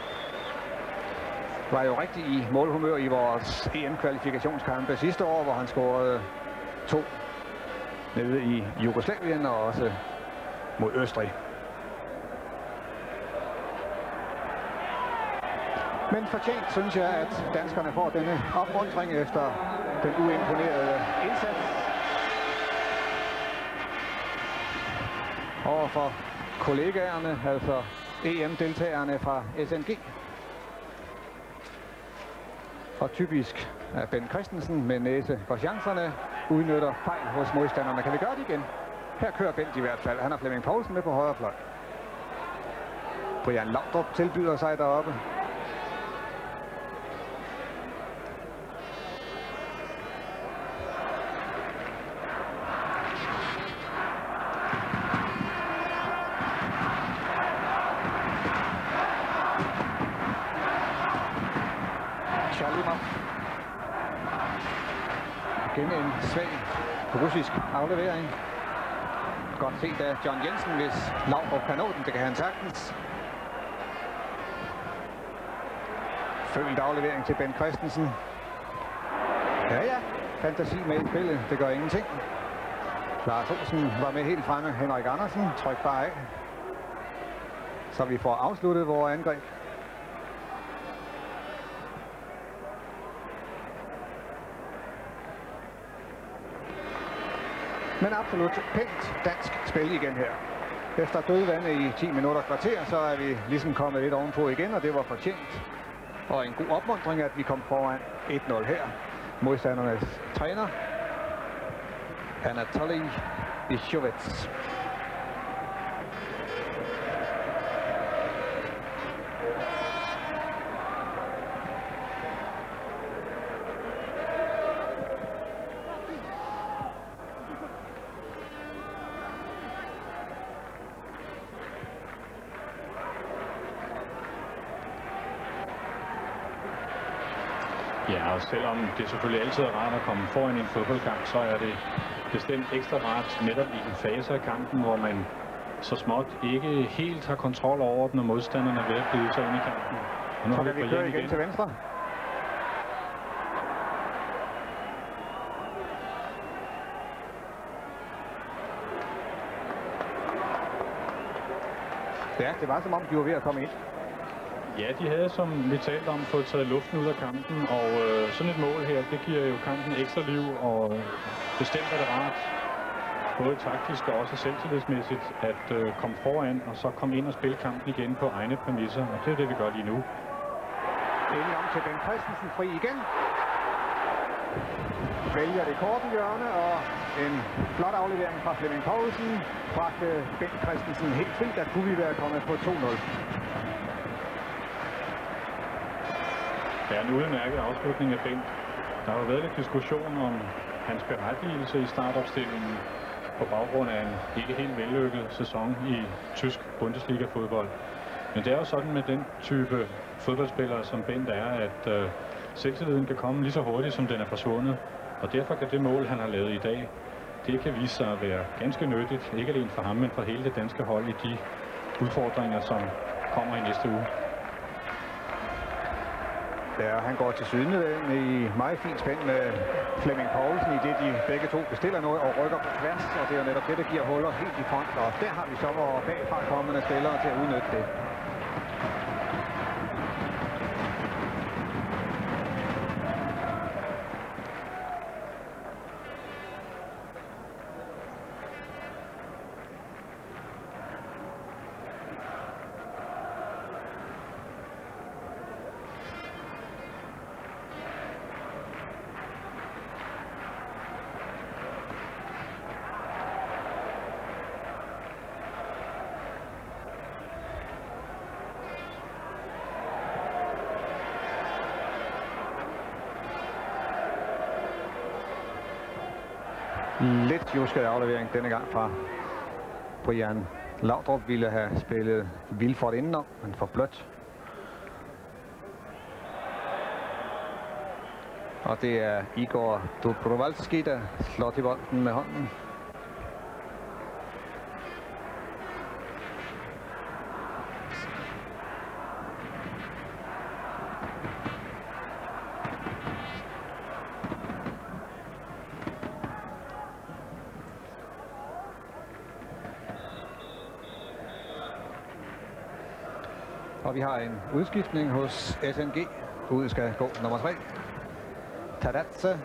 Var jo rigtig i målhumør i vores EM-kvalifikationskampe sidste år, hvor han scorede 2 nede i Jugoslavien og også mod Østrig. Men fortjent synes jeg, at danskerne får denne opmuntring efter den uimponerede indsats overfor kollegaerne, altså EM-deltagerne fra SNG. Og typisk er Ben Christensen med næse for chancerne, udnytter fejl hos modstanderne. Kan vi gøre det igen? Her kører Bent i hvert fald. Han har Flemming Poulsen med på højre fløj. Brian Laudrup tilbyder sig deroppe. Igen en svag russisk aflevering. Godt set af John Jensen, hvis Laudrup kan nå den. Det kan han sagtens. Følt aflevering til Ben Christensen. Ja. Fantasi med i spillet. Det gør ingenting. Lars Olsen var med helt fremme. Henrik Andersen tryk bare af. Så vi får afsluttet vores angreb. Men absolut pænt dansk spil igen her. Efter dødvande i 10 minutter kvarter, så er vi ligesom kommet lidt ovenpå igen, og det var fortjent. Og en god opmuntring, at vi kom foran 1-0 her. Modstandernes træner, Anatoly Ishovets. Ja, og selvom det selvfølgelig altid er rart at komme foran i en fodboldkamp, så er det bestemt ekstra rart netop i en fase af kampen, hvor man så småt ikke helt har kontrol over den, og modstanderne er ved at byde sig ind i kampen. Og nu så kan vi køre igen til venstre. Ja, det var som om de var ved at komme ind. Ja, de havde, som vi talte om, fået taget luften ud af kampen, og sådan et mål her, det giver jo kampen ekstra liv, og bestemt er det rart, både taktisk og også selvtillidsmæssigt, at komme foran, og så komme ind og spille kampen igen på egne præmisser, og det er det, vi gør lige nu. Inden om til Ben Christensen fri igen. Vælger det korte hjørne, og en flot aflevering fra Flemming Poulsen bragte Ben Christensen helt fri. Der kunne vi være kommet på 2-0. Det er en udmærket afslutning af Bent. Der har jo været lidt diskussion om hans berettigelse i startopstillingen. på baggrund af en ikke helt vellykket sæson i tysk Bundesliga-fodbold. Men det er jo sådan med den type fodboldspillere, som Bent er, at selvtilliden kan komme lige så hurtigt, som den er forsvundet. Og derfor kan det mål, han har lavet i dag, det kan vise sig at være ganske nyttigt, ikke alene for ham, men for hele det danske hold i de udfordringer, som kommer i næste uge. Ja, han går til siden i meget fint spænd med Flemming Poulsen, i det de begge to bestiller noget og rykker på tværs, og det er jo netop det, der giver huller helt i front, og der har vi så vores bagfra kommende spillere til at udnytte det. Lidt jusket aflevering denne gang fra Brian Laudrup. Ville have spillet Vilfort indenom, men for blødt. Og det er Igor Dobrovalski, der slår til bolden med hånden. Og vi har en udskiftning hos SNG. Ud skal gå nummer 3. Tadatse.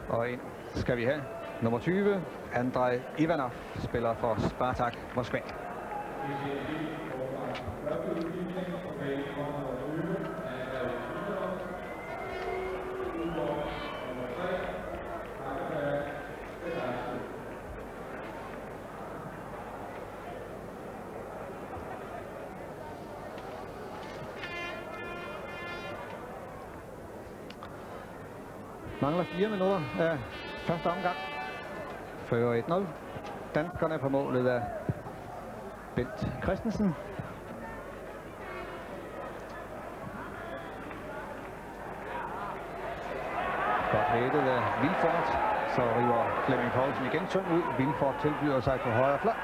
Og ind skal vi have nummer 20. Andrej Ivanov spiller for Spartak Moskva. Mangler 4 minutter af første omgang. Fører 1-0. Danskerne på målet af Bent Christensen. Godt hættet af Vilfort. Så river Flemming Poulsen igen tynd ud. Vilfort tilbyder sig på højre fløj.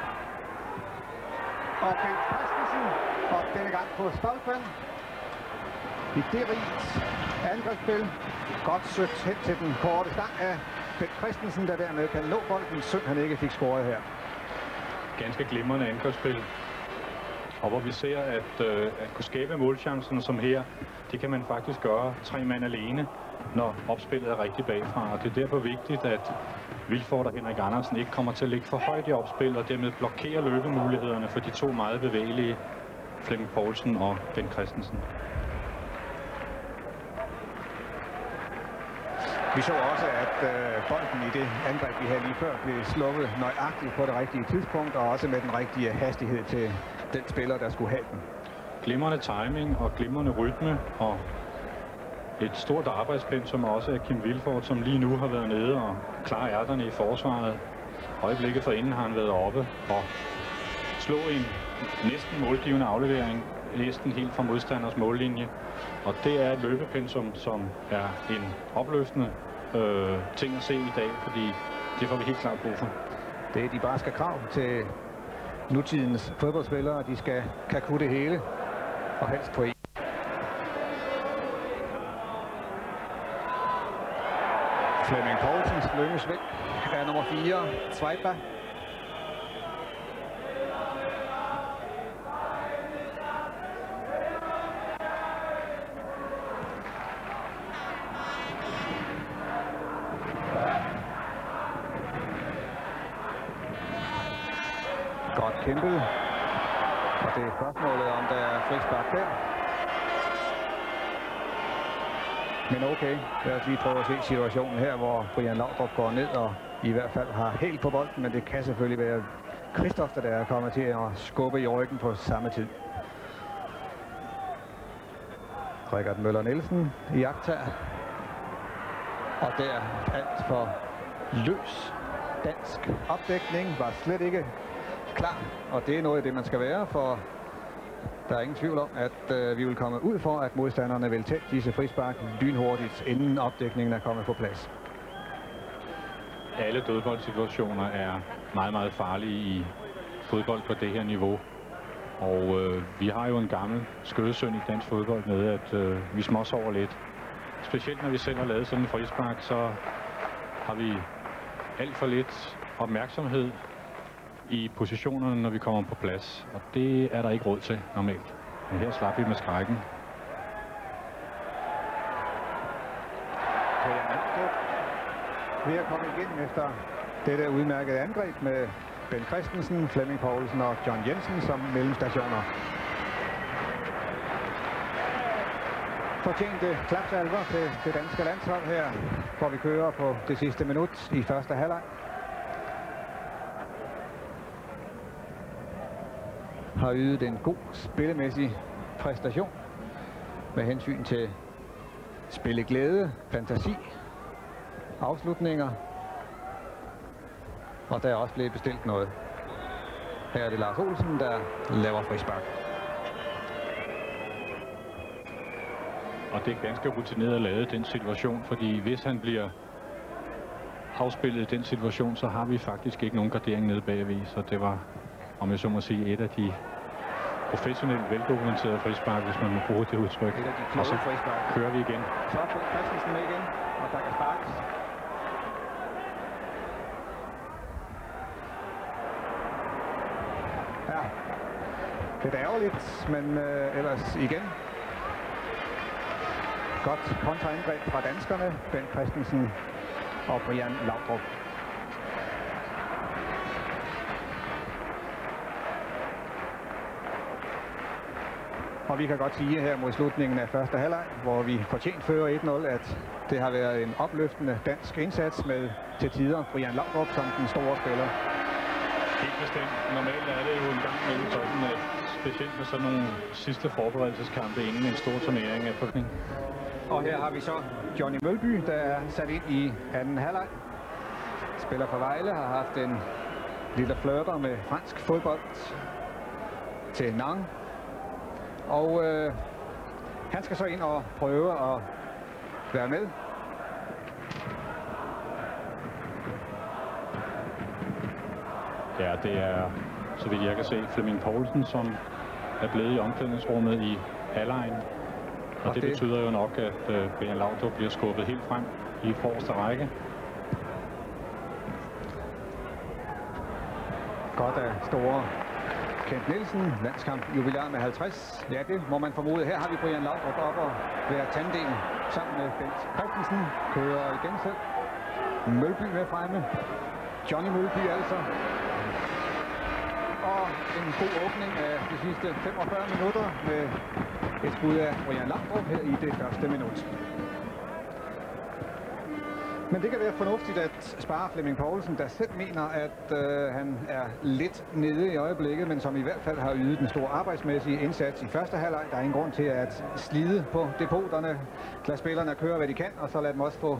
Og Bent Christensen. Og denne gang på stolpen. I det rigt angrebsspil. Godt søgt hen til den korte stang af Bent Christensen, der dermed kan nå bolden. Synd, han ikke fik scoret her. Ganske glimrende angrebsspil. Og hvor vi ser, at kunne skabe målchancen som her, det kan man faktisk gøre 3 mand alene, når opspillet er rigtig bagfra. Og det er derfor vigtigt, at Vilfort og Henrik Andersen ikke kommer til at ligge for højt i opspil, og dermed blokere løbemulighederne for de to meget bevægelige Flemming Poulsen og Bent Christensen. Vi så også, at bolden i det angreb, vi havde lige før, blev slukket nøjagtigt på det rigtige tidspunkt, og også med den rigtige hastighed til den spiller, der skulle have den. Glimrende timing og glimrende rytme, og et stort arbejdspensum også af Kim Vilfort, som lige nu har været nede og klarer ærterne i forsvaret. Øjeblikket forinden har han været oppe og slå en næsten målgivende aflevering, næsten helt fra modstanders mållinje. Og det er et løbepensum, som er en opløftende ting at se i dag, fordi det får vi helt klart brug for. Det er de barske krav til nutidens fodboldspillere. De kan kunne det hele, og helst på en. Flemming Poulsens løbes væk er nummer 4, Zweigberg. Godt kæmpet. Og det er spørgsmålet, om der er frispark der. Men okay, lad os lige prøve at se situationen her, hvor Brian Laudrup går ned og i hvert fald har held på bolden, men det kan selvfølgelig være Christoph, der er kommet til at skubbe i ryggen på samme tid. Richard Møller Nielsen i jagttager. Og der alt for løs dansk opdækning, var slet ikke klar. Og det er noget af det, man skal være, for der er ingen tvivl om, at vi vil komme ud for, at modstanderne vil tage disse frispark lynhurtigt, inden opdækningen er kommet på plads. Alle dødboldsituationer er meget, meget farlige i fodbold på det her niveau. Og vi har jo en gammel skødesøn i dansk fodbold med, at vi småsover lidt. Specielt når vi selv har lavet sådan en frispark, så har vi alt for lidt opmærksomhed i positionerne, når vi kommer på plads. Og det er der ikke råd til normalt. Men her slap vi med skrækken. Vi er kommet igen efter dette udmærkede angreb med Ben Christensen, Flemming Poulsen og John Jensen som mellemstationer. Fortjente klapsalver til det danske landshold her, hvor vi kører på det sidste minut i første halvleg. Har ydet en god spillemæssig præstation med hensyn til spilleglæde, fantasi, afslutninger. Og der er også blevet bestilt noget. Her er det Lars Olsen, der laver frispark. Og det er ganske rutineret at lave den situation, fordi hvis han bliver afspillet i den situation, så har vi faktisk ikke nogen gardering nede bagved. Så det var, om jeg så må sige, et af de professionelt veldokumenterede frispark, hvis man må bruge det udtryk. Et af de kloge frispark. Kører vi igen. Så er Ben Christensen med igen, og der kan sparkes. Ja, det er ærgerligt, men ellers igen. Godt kontraangreb fra danskerne, Ben Christensen og Brian Laudrup. Og vi kan godt sige her mod slutningen af første halvleg, hvor vi fortjent fører 1-0, at det har været en opløftende dansk indsats med til tider Brian Laudrup som den store spiller. Helt bestemt. Normalt er det jo en gang mellem sådan, at specielt med sådan nogle sidste forberedelseskampe inden en stor turnering af forkning. Og her har vi så Johnny Mølby, der er sat ind i anden halvleg. Spiller for Vejle, har haft en lille flirter med fransk fodbold til Nang. Og han skal så ind og prøve at være med. Ja, det er, så vidt jeg kan se, Flemming Poulsen, som er blevet i omklædningsrummet i halvlegen. Og det betyder jo nok, at Brian Laudrup bliver skubbet helt frem i forreste række. Godt af store Kent Nielsen, landskamp jubilæer med 50. Ja, det må man formode. Her har vi Brian Laudrup op og være tandem sammen med Bent Christensen. Kører igen selv. Mølby med fremme. Johnny Mølby altså. Og en god åbning af de sidste 45 minutter med et skud af Brian Laudrup her i det første minut. Men det kan være fornuftigt at spare Flemming Poulsen, der selv mener, at han er lidt nede i øjeblikket, men som i hvert fald har ydet en stor arbejdsmæssig indsats i første halvleg. Der er ingen grund til at slide på depoterne. Lad spillerne køre, hvad de kan, og så lad dem også få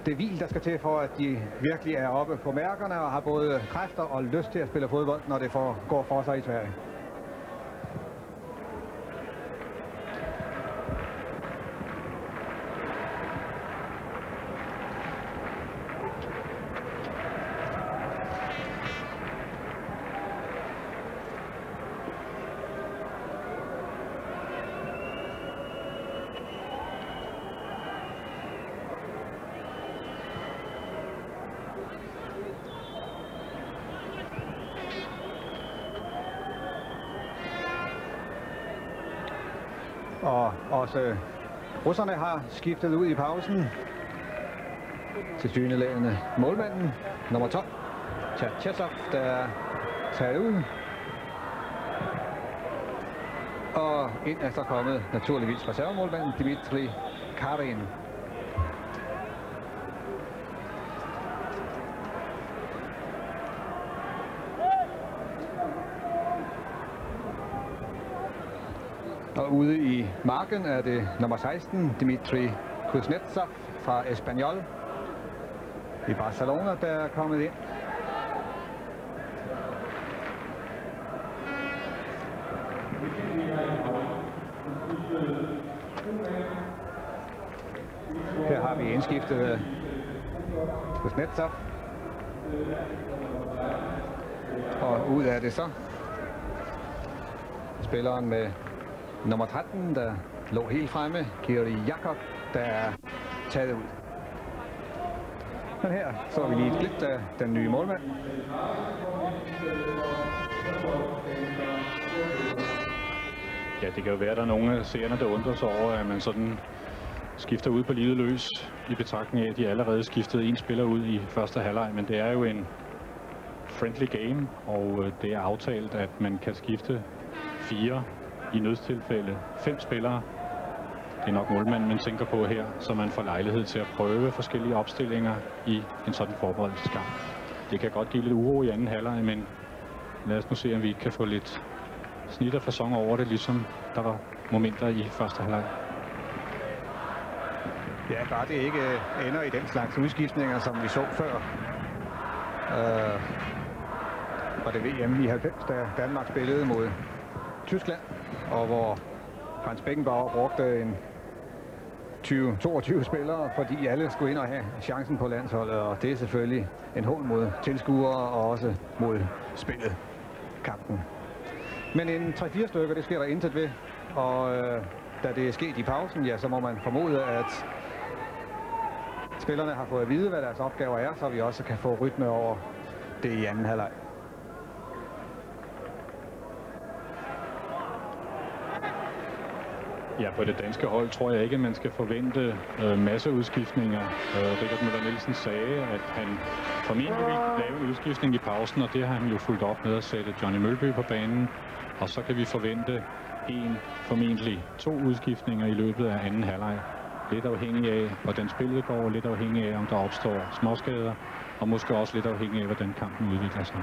det hvil, der skal til for, at de virkelig er oppe på mærkerne og har både kræfter og lyst til at spille fodbold, når det går for sig i Sverige. Og også russerne har skiftet ud i pausen. Tilsyneladende målmanden, nummer 12, Tjatchesov, der er taget ud. Og ind er så kommet naturligvis reservemålmanden Dmitri Karin. Og ude i marken er det nummer 16, Dmitri Kuznetsov fra Espanyol. i Barcelona, der er kommet ind. Her har vi indskiftet Kuznetsov. Og ud af det så spilleren med nummer 13, der lå helt fremme, Kiri Jakob, der er taget ud. Men her så vi lige et glimt af den nye målmand. Ja, det kan jo være, at der er nogle af seerne, der undrer sig over, at man sådan skifter ud på livet løs i betragtning af, at de allerede skiftede en spiller ud i første halvleg, men det er jo en friendly game, og det er aftalt, at man kan skifte 4 i nødstilfælde. 5 spillere. Det er nok målmanden, man tænker på her, så man får lejlighed til at prøve forskellige opstillinger i en sådan forberedelseskamp. Det kan godt give lidt uro i anden halvleg, men lad os nu se, om vi kan få lidt snit og facon over det, ligesom der var momenter i første halvleg. Ja, bare det ikke ender i den slags udskiftninger, som vi så før. Var det VM i 90, da Danmark spillede mod Tyskland, og hvor Franz Beckenbauer brugte en 20-22 spillere, fordi alle skulle ind og have chancen på landsholdet, og det er selvfølgelig en hån mod tilskuere og også mod spillet, kampen. Men en 3-4 stykker, det sker der intet ved, og da det er sket i pausen, ja, så må man formode, at spillerne har fået at vide, hvad deres opgaver er, så vi også kan få rytme over det i anden halvleg. Ja, på det danske hold tror jeg ikke, at man skal forvente masseudskiftninger. Richard Møller Nielsen sagde, at han formentlig vil lave udskiftning i pausen, og det har han jo fulgt op med at sætte Johnny Mølby på banen. Og så kan vi forvente formentlig 2 udskiftninger i løbet af anden halvleg. Lidt afhængig af, hvordan spillet går, lidt afhængig af, om der opstår småskader, og måske også lidt afhængig af, hvordan kampen udvikler sig.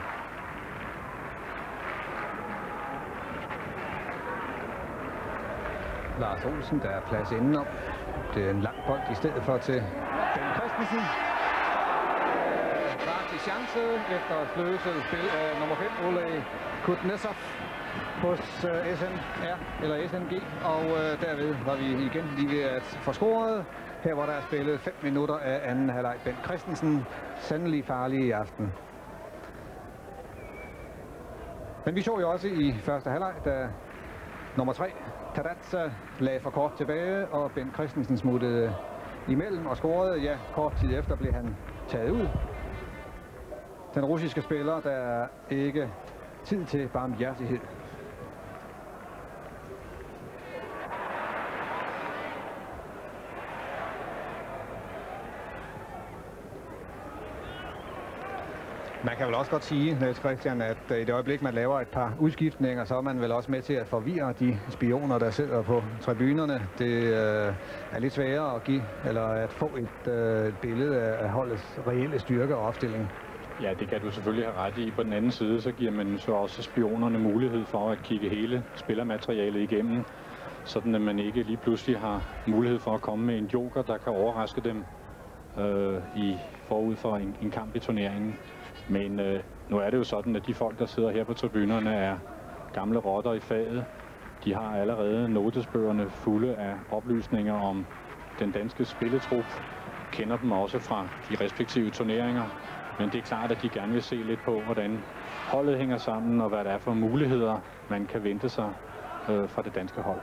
Lars Olsen, der er plads indenom. Det er en lang bold i stedet for til Ben Christensen. Klar til chance efter sløset spil af nummer 5, Ole Kuznetsov hos SNR eller SNG. Og derved var vi igen lige ved at få scoret. Her hvor der er spillet 5 minutter af anden halvleg. Ben Christensen, sandelig farlig i aften. Men vi så jo også i første halvleg, da nummer 3, Tadatsa, lagde for kort tilbage, og Ben Christensen smuttede imellem og scorede. Ja, kort tid efter blev han taget ud. Den russiske spiller, der er ikke tid til barmhjertighed. Man kan vel også godt sige, Niels Christian, at i det øjeblik, man laver et par udskiftninger, så er man vel også med til at forvirre de spioner, der sidder på tribunerne. Det er lidt sværere at give, eller at få et billede af holdets reelle styrke og opstilling. Ja, det kan du selvfølgelig have ret i. På den anden side, så giver man så også spionerne mulighed for at kigge hele spillermaterialet igennem, sådan at man ikke lige pludselig har mulighed for at komme med en joker, der kan overraske dem forud for en kamp i turneringen. Men nu er det jo sådan, at de folk, der sidder her på tribunerne, er gamle rotter i faget. De har allerede notesbøgerne fulde af oplysninger om den danske spilletrup. Kender dem også fra de respektive turneringer. Men det er klart, at de gerne vil se lidt på, hvordan holdet hænger sammen, og hvad der er for muligheder, man kan vente sig fra det danske hold.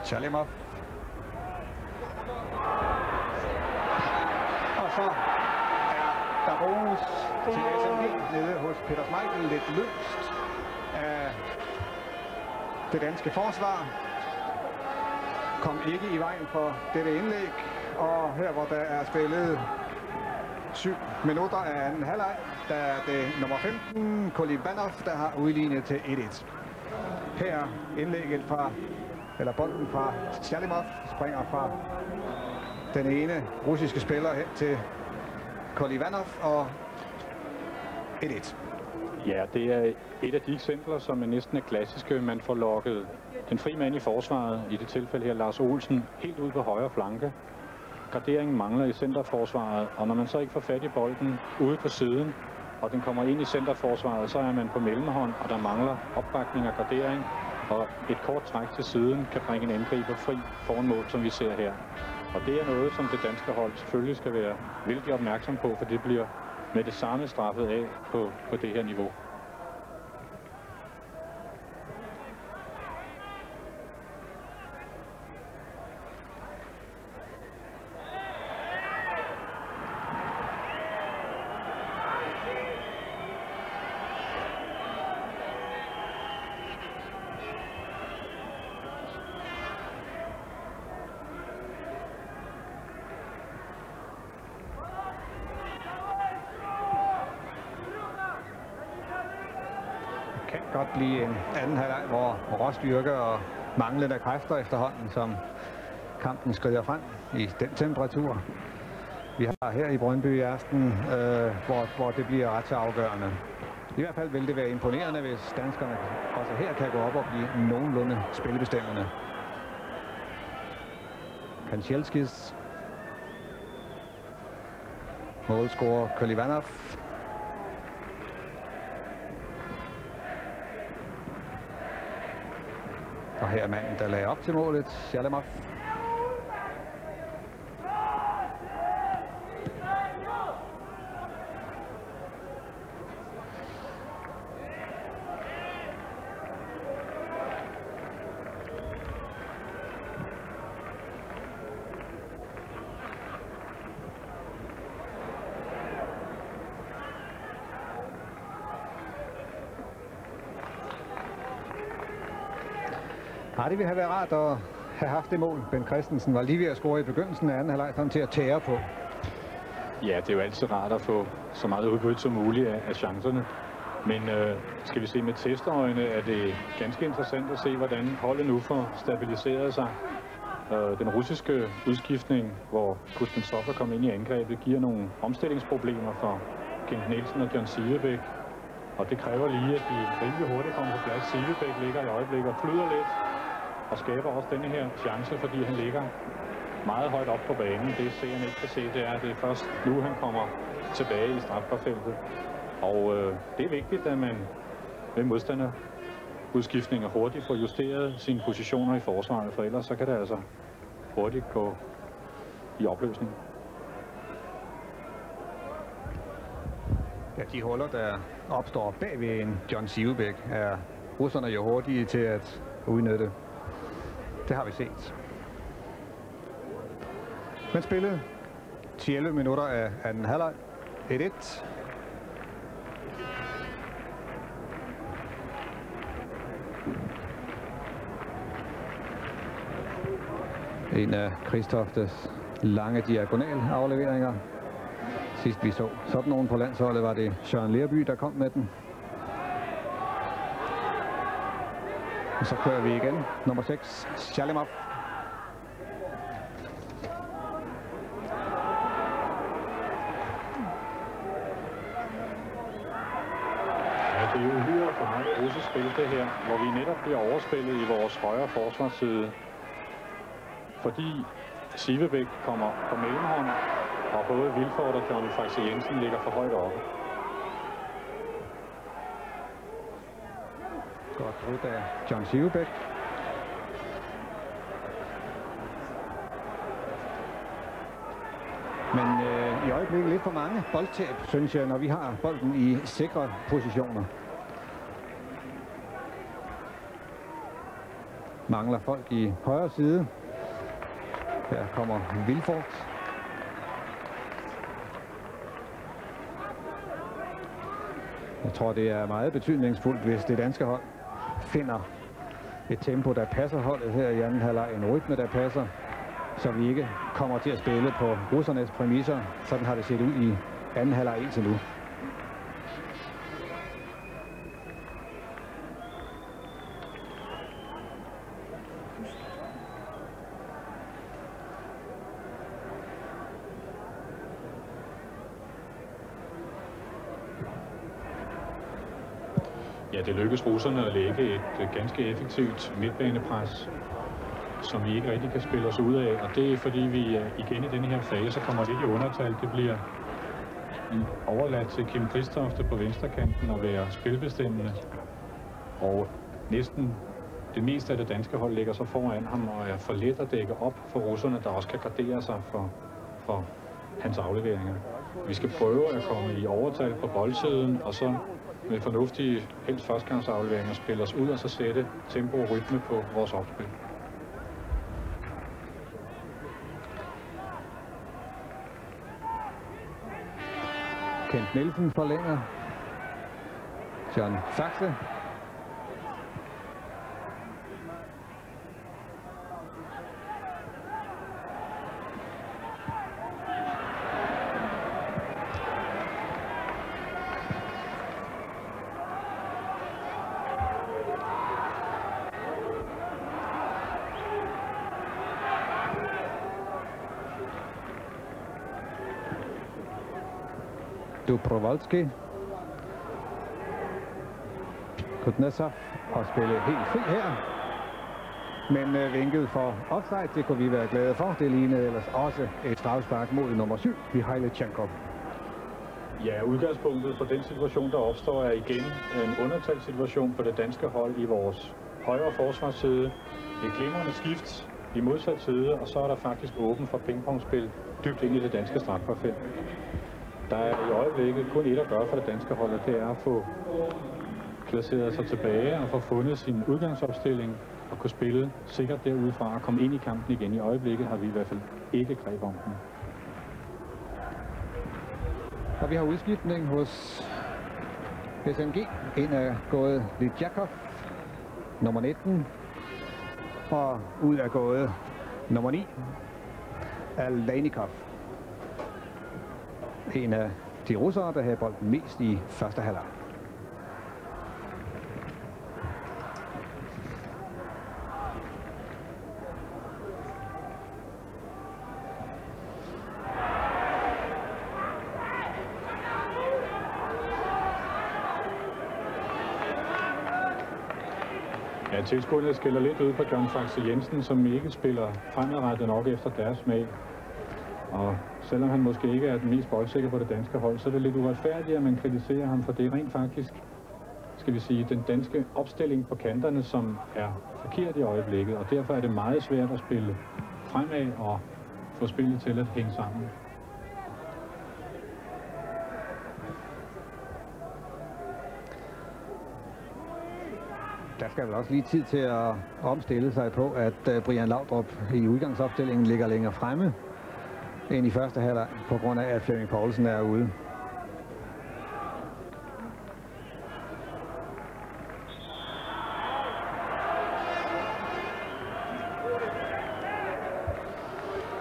Chalimov. Og så er der bonus til SMG nede hos Peter Schmeichel. Lidt løst af det danske forsvar. Kom ikke i vejen for dette indlæg. Og her hvor der er spillet 7 minutter af anden halvleg, der er det nummer 15, Kolibanov, der har udlignet til 1-1. Her indlægget fra bolden fra Chalimov springer fra den ene russiske spiller hen til Kolivanov, og 1-1. Ja, det er et af de eksempler, som er næsten er klassiske. Man får lukket den fri mand i forsvaret, i det tilfælde her Lars Olsen, helt ud på højre flanke. Garderingen mangler i centerforsvaret, og når man så ikke får fat i bolden ude på siden, og den kommer ind i centerforsvaret, så er man på mellemhånd, og der mangler opbakning og gardering, og et kort træk til siden kan bringe en angriber fri foran mål, som vi ser her. Og det er noget, som det danske hold selvfølgelig skal være vældig opmærksom på, for det bliver med det samme straffet af på det her niveau. Kan godt blive en anden halvleg, hvor råstyrke og manglende kræfter efterhånden, som kampen skrider frem i den temperatur, vi har her i Brøndby i aften, hvor det bliver ret så afgørende. I hvert fald vil det være imponerende, hvis danskerne også her kan gå op og blive nogenlunde spillebestemmende. Kanchelskis. Målscorer Kolivanov. Og her er manden, der lagde op til målet, Shalamov. Ja, det ville have været rart at have haft det mål. Ben Christensen var lige ved at score i begyndelsen af anden halvleg, kom til at tære på. Ja, det er jo altid rart at få så meget udbytte som muligt af chancerne. Men skal vi se med testøjne, er det ganske interessant at se, hvordan holdet nu får stabiliseret sig. Den russiske udskiftning, hvor Kuznetsov er kommet ind i angrebet, giver nogle omstillingsproblemer for Kent Nielsen og John Sivebæk. Og det kræver lige, at de rimelig hurtigt kommer på plads. Sivebæk ligger i øjeblikket og flyder lidt. Og skaber også denne her chance, fordi han ligger meget højt op på banen. Det seerne ikke kan se, det er først nu, han kommer tilbage i strafbarfeltet. Og det er vigtigt, at man med modstanderudskiftninger hurtigt får justeret sine positioner i forsvaret, for ellers så kan det altså hurtigt gå i opløsning. Ja, de huller, der opstår bagved en John Sivebæk, er russerne jo hurtige til at udnytte. Det har vi set. Men spillet 11 minutter af anden halvleg. 1-1. En af Kristoftes lange diagonal afleveringer. Sidst vi så sådan nogen på landsholdet, var det Søren Lerby, der kom med den. Og så kører vi igen. Nummer 6, Shalamov. Ja, det er jo uhyre for meget russisk spil det her, hvor vi netop bliver overspillet i vores højre forsvarsside. Fordi Sivebæk kommer på mellemhånd, og både Vilfort og John Faxe Jensen ligger for højt oppe. Godt brudt af John Sivebæk. Men i øjeblikket lidt for mange boldtab, synes jeg, når vi har bolden i sikre positioner. Mangler folk i højre side. Her kommer Vilfort. Jeg tror, det er meget betydningsfuldt, hvis det danske hold finder et tempo, der passer holdet her i anden halvleg. En rytme, der passer, så vi ikke kommer til at spille på russernes præmisser. Sådan har det set ud i anden halvleg indtil nu. Ja, det lykkedes russerne at lægge et ganske effektivt midtbanepres, som vi ikke rigtig kan spille os ud af. Og det er fordi vi igen i denne her fase kommer lidt i undertal. Det bliver overladt til Kim Kristofte på venstrekanten at være spilbestemmende. Og næsten det meste af det danske hold ligger så foran ham og er for let at dække op for russerne, der også kan gardere sig for hans afleveringer. Vi skal prøve at komme i overtal på boldsiden, og så med fornuftige, helst førstegangsafleveringer spille os ud og så sætte tempo og rytme på vores opspil. Kent Nielsen forlænger. John Saxe. Dobrovolski. Kutnesov har spillet helt fri her, men vinket for offside, det kunne vi være glade for. Det lignede ellers også et strafspark mod nummer 7, Mikhail Tchenkov. Ja, udgangspunktet for den situation, der opstår, er igen en undertalssituation på det danske hold i vores højre forsvarsside. Et glimrende skift i modsat side, og så er der faktisk åben for pingpongspil dybt ind i det danske strafsparkfelt. Der er i øjeblikket kun et at gøre for det danske hold, og det er at få placeret sig tilbage og få fundet sin udgangsopstilling og kunne spille sikkert derudfra og komme ind i kampen igen. I øjeblikket har vi i hvert fald ikke greb om den. Og vi har udskiftning hos SNG. En er gået Lidjakov, nummer 19, og ud er gået nummer 9, Alanikov. En af de russere, der havde bolden mest i første halvleg. Ja, tilskuerne skiller lidt ud på John Faxe Jensen, som ikke spiller fremadrettet nok efter deres smag. Og selvom han måske ikke er den mest boldsikker på det danske hold, så er det lidt uretfærdigt, at man kritiserer ham, for det er rent faktisk, skal vi sige, den danske opstilling på kanterne, som er forkert i øjeblikket. Og derfor er det meget svært at spille fremad og få spillet til at hænge sammen. Der skal vel også lige tid til at omstille sig på, at Brian Laudrup i udgangsopstillingen ligger længere fremme end i første halvleg, på grund af, at Flemming Poulsen er ude.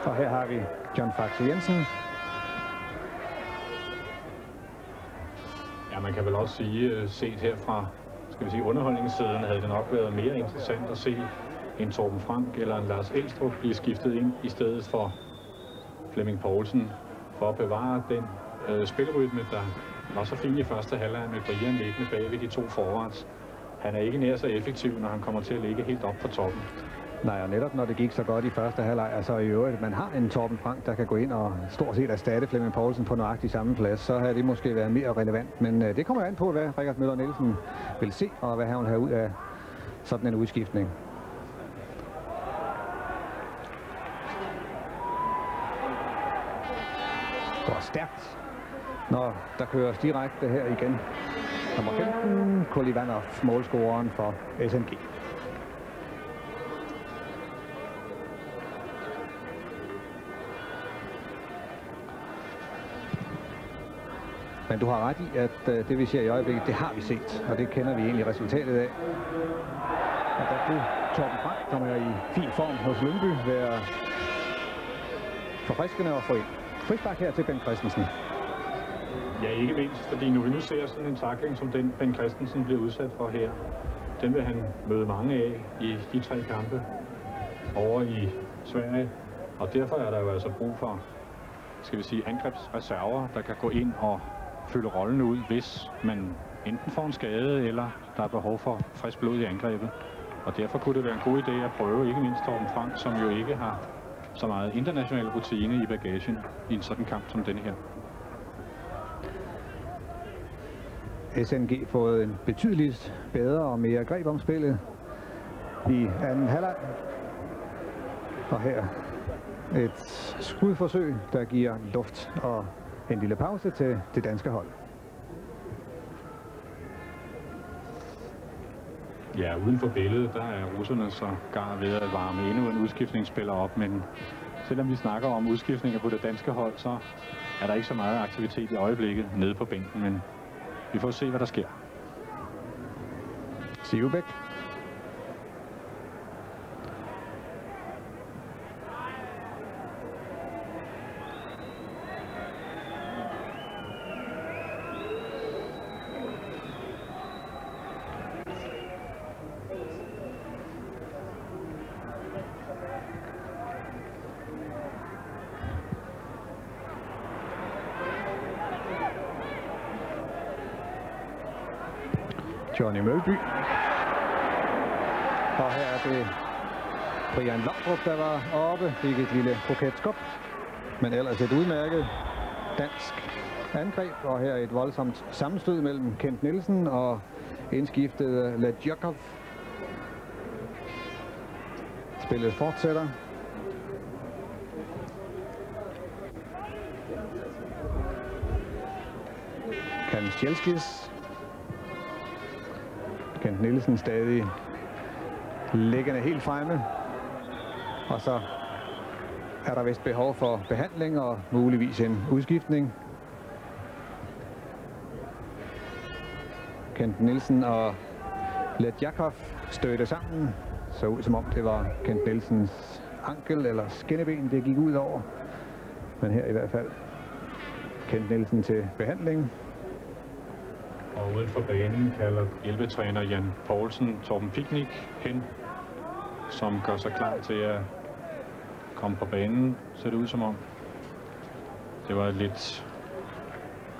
Og her har vi John Faxe Jensen. Ja, man kan vel også sige, set her fra, skal vi sige, underholdningssiden, havde det nok været mere interessant at se en Torben Frank eller en Lars Elstrup blive skiftet ind i stedet for Flemming Poulsen, for at bevare den spilrytme, der var så fin i første halvleg med Brian liggende bag ved de to forwards. Han er ikke nær så effektiv, når han kommer til at ligge helt op på toppen. Nej, og netop når det gik så godt i første halvleg, altså i øvrigt, man har en Torben Frank, der kan gå ind og stort set erstatte Flemming Poulsen på nøjagtig samme plads, så havde det måske været mere relevant. Men det kommer an på, hvad Richard Møller Nielsen vil se, og hvad han vil have ud af sådan en udskiftning. Går stærkt, når der køres direkte her igen. Nummer 15, Kolivanov, målscoreren for SNG. Men du har ret i, at det vi ser i øjeblikket, det har vi set, og det kender vi egentlig resultatet af. Og der kunne Torben Frank, som er i fin form hos Lyngby, være forfriskende at få ind. Frispark her til Ben Christensen. Ja, ikke mindst, fordi nu vi ser sådan en tackling, som den Ben Christensen bliver udsat for her, den vil han møde mange af i de 3 kampe over i Sverige. Og derfor er der jo altså brug for, skal vi sige, angrebsreserver, der kan gå ind og fylde rollen ud, hvis man enten får en skade, eller der er behov for frisk blod i angrebet. Og derfor kunne det være en god idé at prøve, ikke mindst Torben Frank, som jo ikke har så meget international rutine i bagagen i en sådan kamp som denne her. SNG fået en betydeligt bedre og mere greb om spillet i anden halvleg. Og her et skudforsøg, der giver luft og en lille pause til det danske hold. Ja, uden for billedet, der er russerne så gar ved at varme endnu en udskiftningsspiller op, men selvom vi snakker om udskiftninger på det danske hold, så er der ikke så meget aktivitet i øjeblikket nede på bænken, men vi får se, hvad der sker. Sivbæk. Johnny Mølby. Og her er det Brian Laudrup, der var oppe. Fik et lille buketskop, men ellers et udmærket dansk angreb. Og her et voldsomt sammenstød mellem Kent Nielsen og indskiftet Ledjakov. Spillet fortsætter. Kanchelskis. Kent Nielsen stadig liggende helt fremme. Og så er der vist behov for behandling og muligvis en udskiftning. Kent Nielsen og Ledjakov stødte sammen. Så ud som om det var Kent Nielsens ankel eller skinneben, det gik ud over. Men her i hvert fald Kent Nielsen til behandling. Og uden for banen kalder hjælpetræner Jan Poulsen Torben Piknik hen, som gør sig klar til at komme på banen, ser det ud som om. Det var et lidt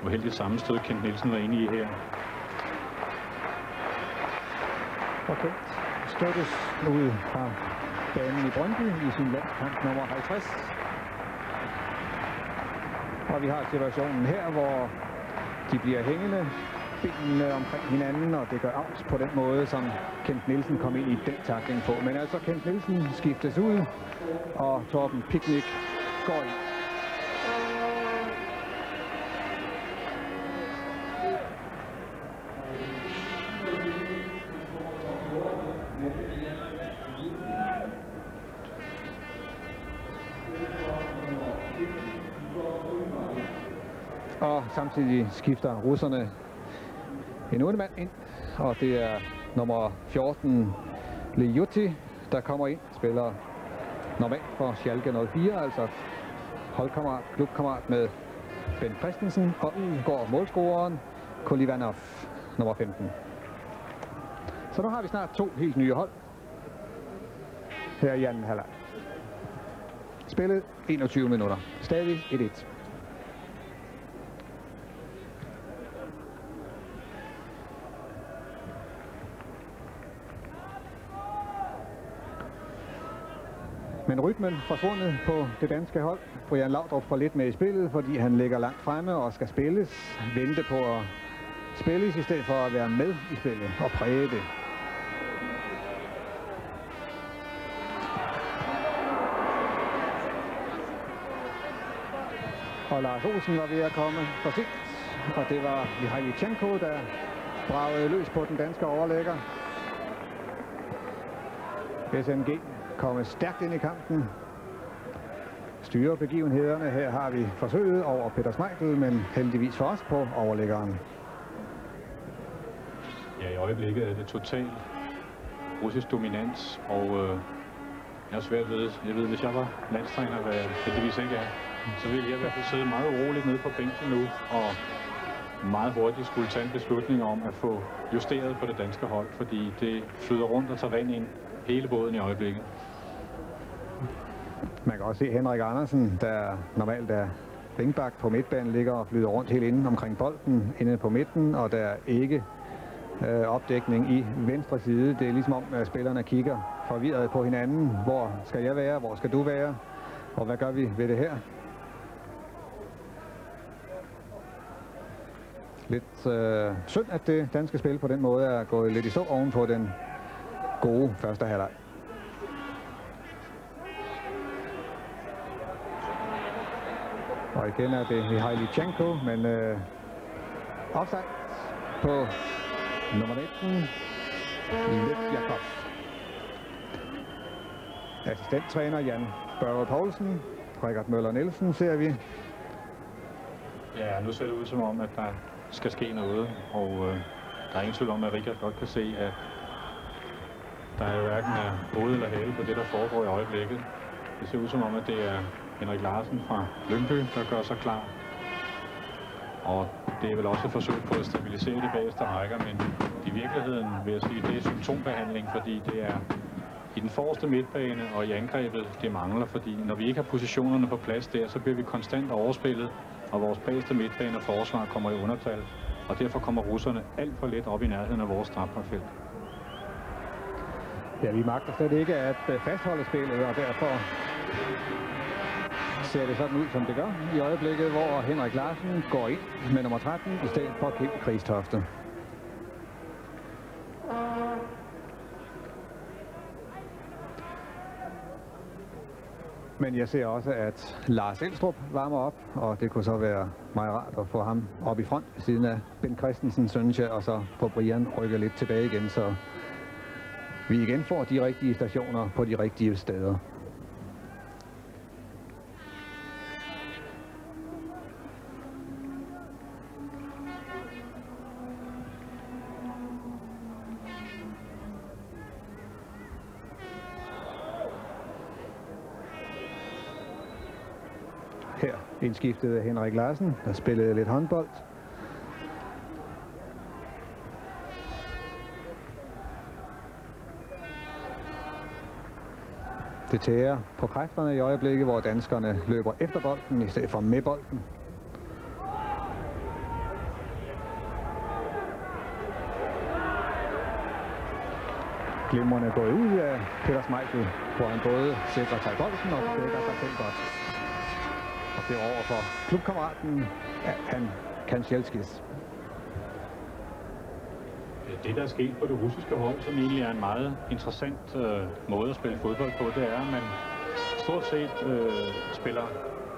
uheldigt sammenstød, Kent Nielsen var inde i her. Okay, støttes ud fra banen i Brøndby i sin landskamp nummer 50. Og vi har situationen her, hvor de bliver hængende, benene omkring hinanden, og det gør ondt på den måde, som Kent Nielsen kom ind i den tackling på. Men altså Kent Nielsen skiftes ud, og Torben Piknik går ind. Og samtidig skifter russerne en udemand ind, og det er nummer 14, Liuti, der kommer ind. Spiller normalt for Schalke 04, altså holdkammerat, klubkammerat med Ben Christensen, og går målscoreren Kolivanov, nummer 15. Så nu har vi snart to helt nye hold her i anden halvleg. Spillet 21 minutter. Stadig 1-1. Men rytmen forsvundet på det danske hold. Brian Laudrup får lidt med i spillet, fordi han ligger langt fremme og skal spilles. Vente på at spilles i stedet for at være med i spillet og præge det. Og Lars Olsen var ved at komme for sent, og det var Mihalichenko, der bragede løs på den danske overlægger. SNG kommer stærkt ind i kampen. Styrer begivenhederne. Her har vi forsøget over Peter Schmeichel, men heldigvis for os på overlæggeren. Ja, i øjeblikket er det total russisk dominans, og jeg er svært ved, hvis jeg var landstræner, hvad jeg heldigvis ikke er, så ville jeg i hvert fald sidde meget uroligt nede på bænken nu, og meget hurtigt skulle tage en beslutning om at få justeret på det danske hold, fordi det flyder rundt og tager vand ind hele båden i øjeblikket. Man kan også se Henrik Andersen, der normalt er wingback på midtbanen, ligger og flyder rundt helt inde omkring bolden, inde på midten, og der ikke opdækning i venstre side. Det er ligesom om, at spillerne kigger forvirret på hinanden. Hvor skal jeg være? Hvor skal du være? Og hvad gør vi ved det her? Lidt synd, at det danske spil på den måde er gået lidt i stå oven på den gode første halvleg. Og igen er det Mikhailichenko, men offside på nummer 19, Lefjakov. Assistenttræner Jan Børge Poulsen, Richard Møller Nielsen ser vi. Ja, nu ser det ud som om, at der skal ske noget, og der er ingen tvivl om, at Richard godt kan se, at der er hverken hoved eller hale på det, der foregår i øjeblikket. Det ser ud som om, at det er Henrik Larsen fra Lyngby, der gør sig klar. Og det er vel også et forsøg på at stabilisere de bagerste rækker, men i virkeligheden vil jeg sige, at det er symptombehandling, fordi det er i den forreste midtbane og i angrebet, det mangler, fordi når vi ikke har positionerne på plads der, så bliver vi konstant overspillet, og vores bagerste midtbane og forsvar kommer i undertal, og derfor kommer russerne alt for let op i nærheden af vores strafbrætfelt. Ja, vi magter slet ikke at fastholde spillet, og derfor ser det sådan ud, som det gør i øjeblikket, hvor Henrik Larsen går ind med nummer 13 i stedet for Kim Kristofte. Men jeg ser også, at Lars Elstrup varmer op, og det kunne så være meget rart at få ham op i front ved siden af Ben Christensen, synes jeg, og så få Brian rykke lidt tilbage igen, så vi igen får de rigtige stationer på de rigtige steder. Her indskiftede Henrik Larsen, der spillede lidt håndbold. Det tærer på kræfterne i øjeblikket, hvor danskerne løber efter bolden i stedet for med bolden. Glimrende gået ud af Peter Schmeichel, hvor han både sikrer sig bolden og dækker sig selv godt. Og det er over for klubkammeraten Han Kanchelskis. Det, der er sket på det russiske hold, som egentlig er en meget interessant måde at spille fodbold på, det er, at man stort set spiller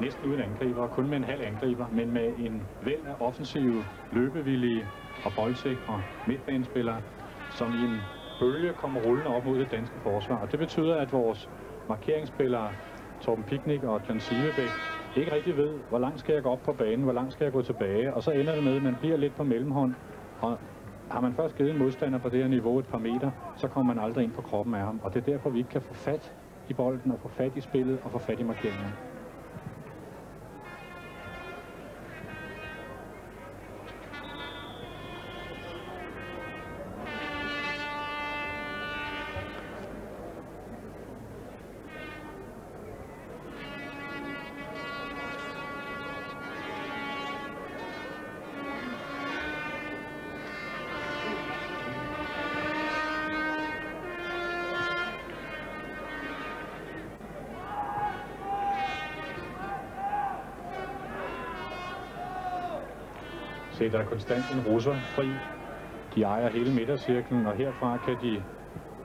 næsten uden angriber, kun med en halv angriber, men med en væld af offensive, løbevillige og boldsikre midtbanespillere, som i en bølge kommer rullende op mod det danske forsvar. Og det betyder, at vores markeringsspillere, Torben Picnic og John Sivebæk, ikke rigtig ved, hvor langt skal jeg gå op på banen, hvor langt skal jeg gå tilbage, og så ender det med, at man bliver lidt på mellemhånd, og har man først givet en modstander på det her niveau et par meter, så kommer man aldrig ind på kroppen af ham, og det er derfor, vi ikke kan få fat i bolden, og få fat i spillet, og få fat i markeringerne. Se, der er konstant en russer fri. De ejer hele midtercirklen, og herfra kan de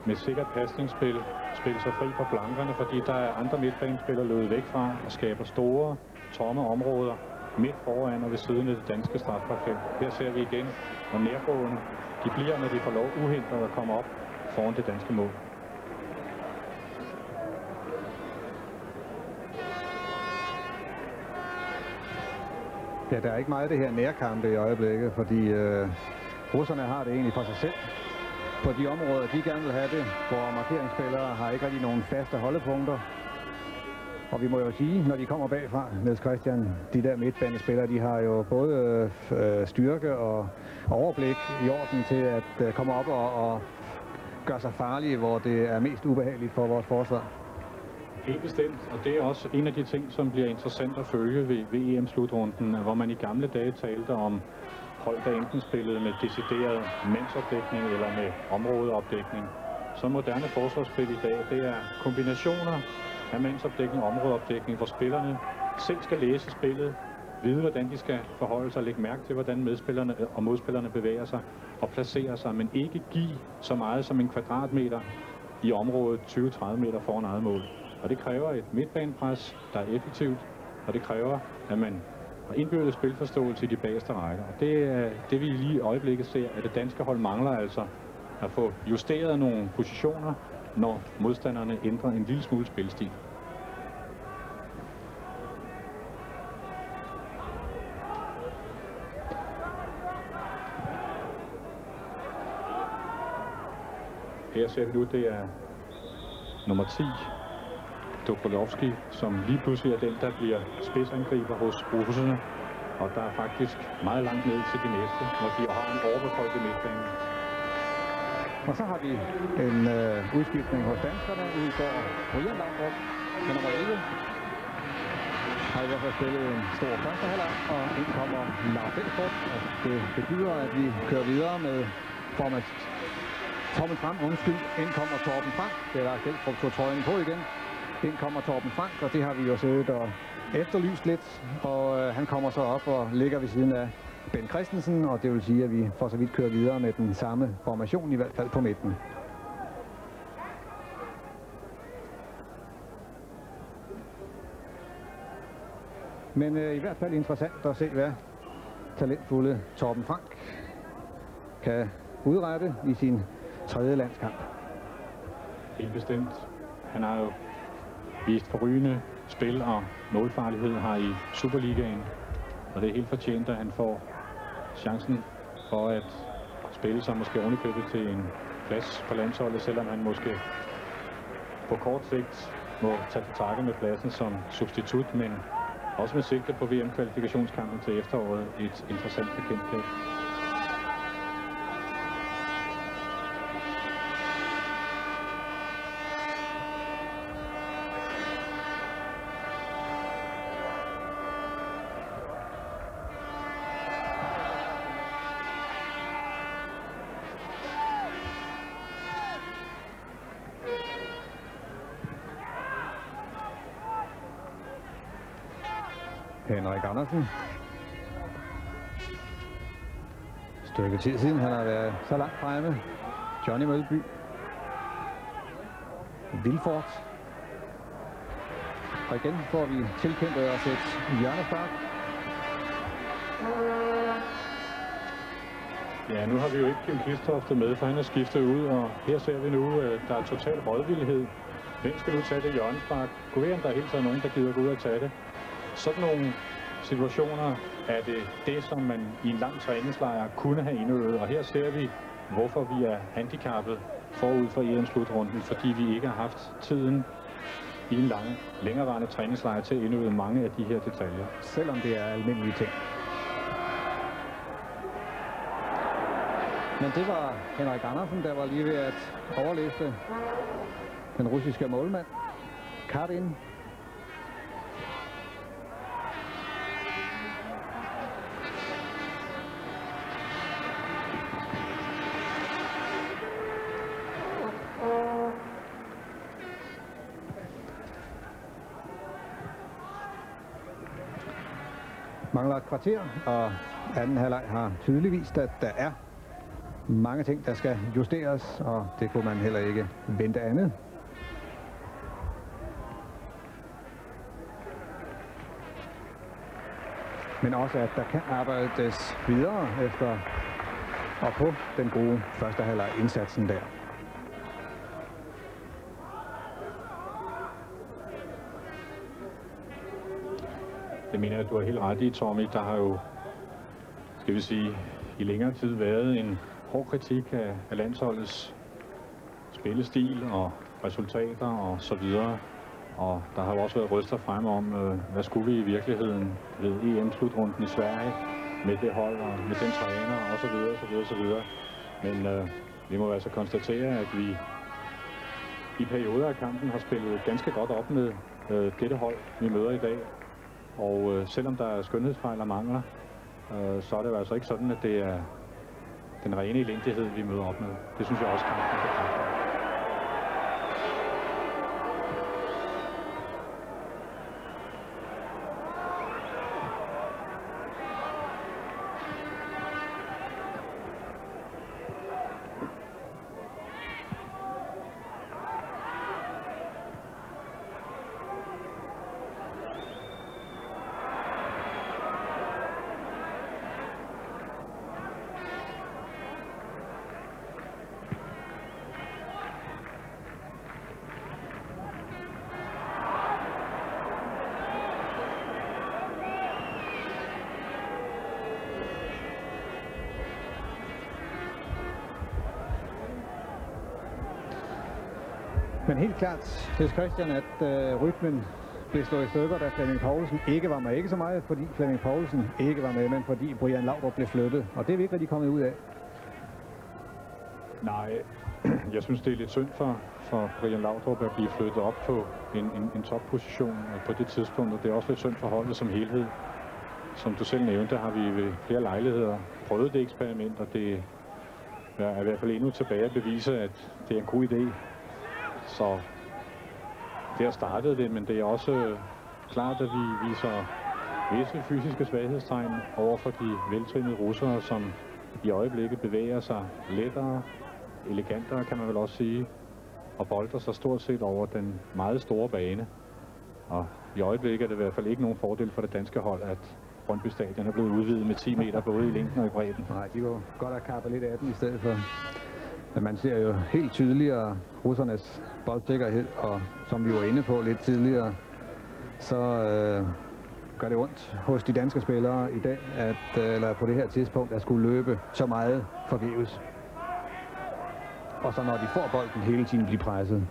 med sikkert pasningsspil spille sig fri på flankerne, fordi der er andre midtbanespillere løbet væk fra og skaber store, tomme områder midt foran og ved siden af det danske strafbrætfelt. Her ser vi igen, hvor nærgående de bliver, når de får lov uhindret at komme op foran det danske mål. Ja, der er ikke meget af det her nærkampe i øjeblikket, fordi russerne har det egentlig for sig selv. På de områder, de gerne vil have det, hvor markeringsspillere har ikke rigtig nogen faste holdepunkter. Og vi må jo sige, når de kommer bagfra, Niels Christian, de der midtbanespillere, de har jo både styrke og overblik i orden til at komme op og gøre sig farlige, hvor det er mest ubehageligt for vores forsvar. Helt bestemt, og det er også en af de ting, som bliver interessant at følge ved EM-slutrunden, hvor man i gamle dage talte om hold, der enten spillede med decideret mandsopdækning eller med områdeopdækning. Så moderne forsvarsspil i dag, det er kombinationer af mandsopdækning og områdeopdækning, hvor spillerne selv skal læse spillet, vide, hvordan de skal forholde sig, lægge mærke til, hvordan medspillerne og modspillerne bevæger sig og placerer sig, men ikke give så meget som en kvadratmeter i området 20-30 meter foran eget mål. Og det kræver et midtbanepres, der er effektivt, og det kræver, at man har indbyrdet spilforståelse i de bagerste rækker. Og det er det, vi lige i øjeblikket ser, at det danske hold mangler altså at få justeret nogle positioner, når modstanderne ændrer en lille smule spilstil. Her ser vi nu, det er nummer 10, Dobrolovski, som lige pludselig er den, der bliver spidsangriber hos russerne. Og der er faktisk meget langt ned til de næste, hvor de har en overbefolket midtbane. Og så har vi en udskiftning hos danskerne. Udgår Brian Laudrup med nummer 11. Har i hvert fald spillet en stor første halvleg, og ind kommer Lars Elstrup. Og det betyder, at vi kører videre med Torben frem, ind kommer Torben Frank. Det er Lars Elstrup, tog trøjen på igen. Ind kommer Torben Frank, og det har vi jo siddet og efterlyst lidt. Og han kommer så op og ligger ved siden af Ben Christensen, og det vil sige, at vi for så vidt kører videre med den samme formation, i hvert fald på midten. Men i hvert fald interessant at se, hvad talentfulde Torben Frank kan udrette i sin 3. landskamp. Helt bestemt. Han har jo vist forrygende spil og målfarlighed her i Superligaen. Og det er helt fortjent, at han får chancen for at spille sig måske ovenikøbet til en plads på landsholdet, selvom han måske på kort sigt må tage til takke med pladsen som substitut, men også med sigte på VM-kvalifikationskampen til efteråret et interessant bekendtskab. Henrik Andersen. Stykke tid siden han har været så langt fremme. Johnny Mølby. Vilfort. Og igen får vi tilkæmpet os et hjørnespark. Ja, nu har vi jo ikke Kim Klistofte med, for han er skiftet ud, og her ser vi nu, at der er total rådvillighed. Hvem skal nu tage det hjørnespark? Kunne være, om der er helt taget nogen, der gider gå ud og tage det. Sådan nogle situationer er det, som man i en lang træningslejr kunne have indøvet. Og her ser vi, hvorfor vi er handicappet forud for EM-slutrunden, fordi vi ikke har haft tiden i en længerevarende træningslejr til at indøve mange af de her detaljer. Selvom det er almindelige ting. Men det var Henrik Andersen, der var lige ved at overlæse den russiske målmand, Karin. Mangler et kvarter, og anden halvleg har tydeligt vist, at der er mange ting, der skal justeres, og det kunne man heller ikke vente andet. Men også, at der kan arbejdes videre efter og på den gode første halvleg indsatsen der. Det mener jeg, at du har helt ret i, Tommy. Der har jo, skal vi sige, i længere tid været en hård kritik af landsholdets spillestil og resultater og så videre. Og der har jo også været røster frem om, hvad skulle vi i virkeligheden ved EM-slutrunden i Sverige med det hold og med den træner og så videre, så videre, så videre. Men vi må altså konstatere, at vi i perioder af kampen har spillet ganske godt op med dette hold, vi møder i dag. Og selvom der er skønhedsfejl og mangler, så er det jo altså ikke sådan, at det er den rene elendighed, vi møder op med. Det synes jeg også kan bekræfte. Men helt klart, synes Christian, at rytmen blev slået i stykker, da Flemming Poulsen ikke var med. Ikke så meget, fordi Flemming Poulsen ikke var med, men fordi Brian Laudrup blev flyttet. Og det er vi ikke rigtig kommet ud af. Nej, jeg synes, det er lidt synd for Brian Laudrup at blive flyttet op på en topposition på det tidspunkt. Og det er også lidt synd for holdet som helhed. Som du selv nævnte, har vi ved flere lejligheder prøvet det eksperiment, og det er i hvert fald endnu tilbage at bevise, at det er en god idé. Så der startede det, men det er også klart, at vi viser visse fysiske svaghedstegn over for de veltrænede russere, som i øjeblikket bevæger sig lettere, elegantere kan man vel også sige, og bolder sig stort set over den meget store bane. Og i øjeblikket er det i hvert fald ikke nogen fordel for det danske hold, at Brøndby Stadion er blevet udvidet med 10 meter både i længden og i bredden. Nej, de var godt at kappe lidt af den i stedet for. Men man ser jo helt tydeligere russernes boldsikkerhed, og som vi var inde på lidt tidligere, så gør det ondt hos de danske spillere i dag, eller på det her tidspunkt, at skulle løbe så meget forgæves. Og så når de får bolden hele tiden bliver presset.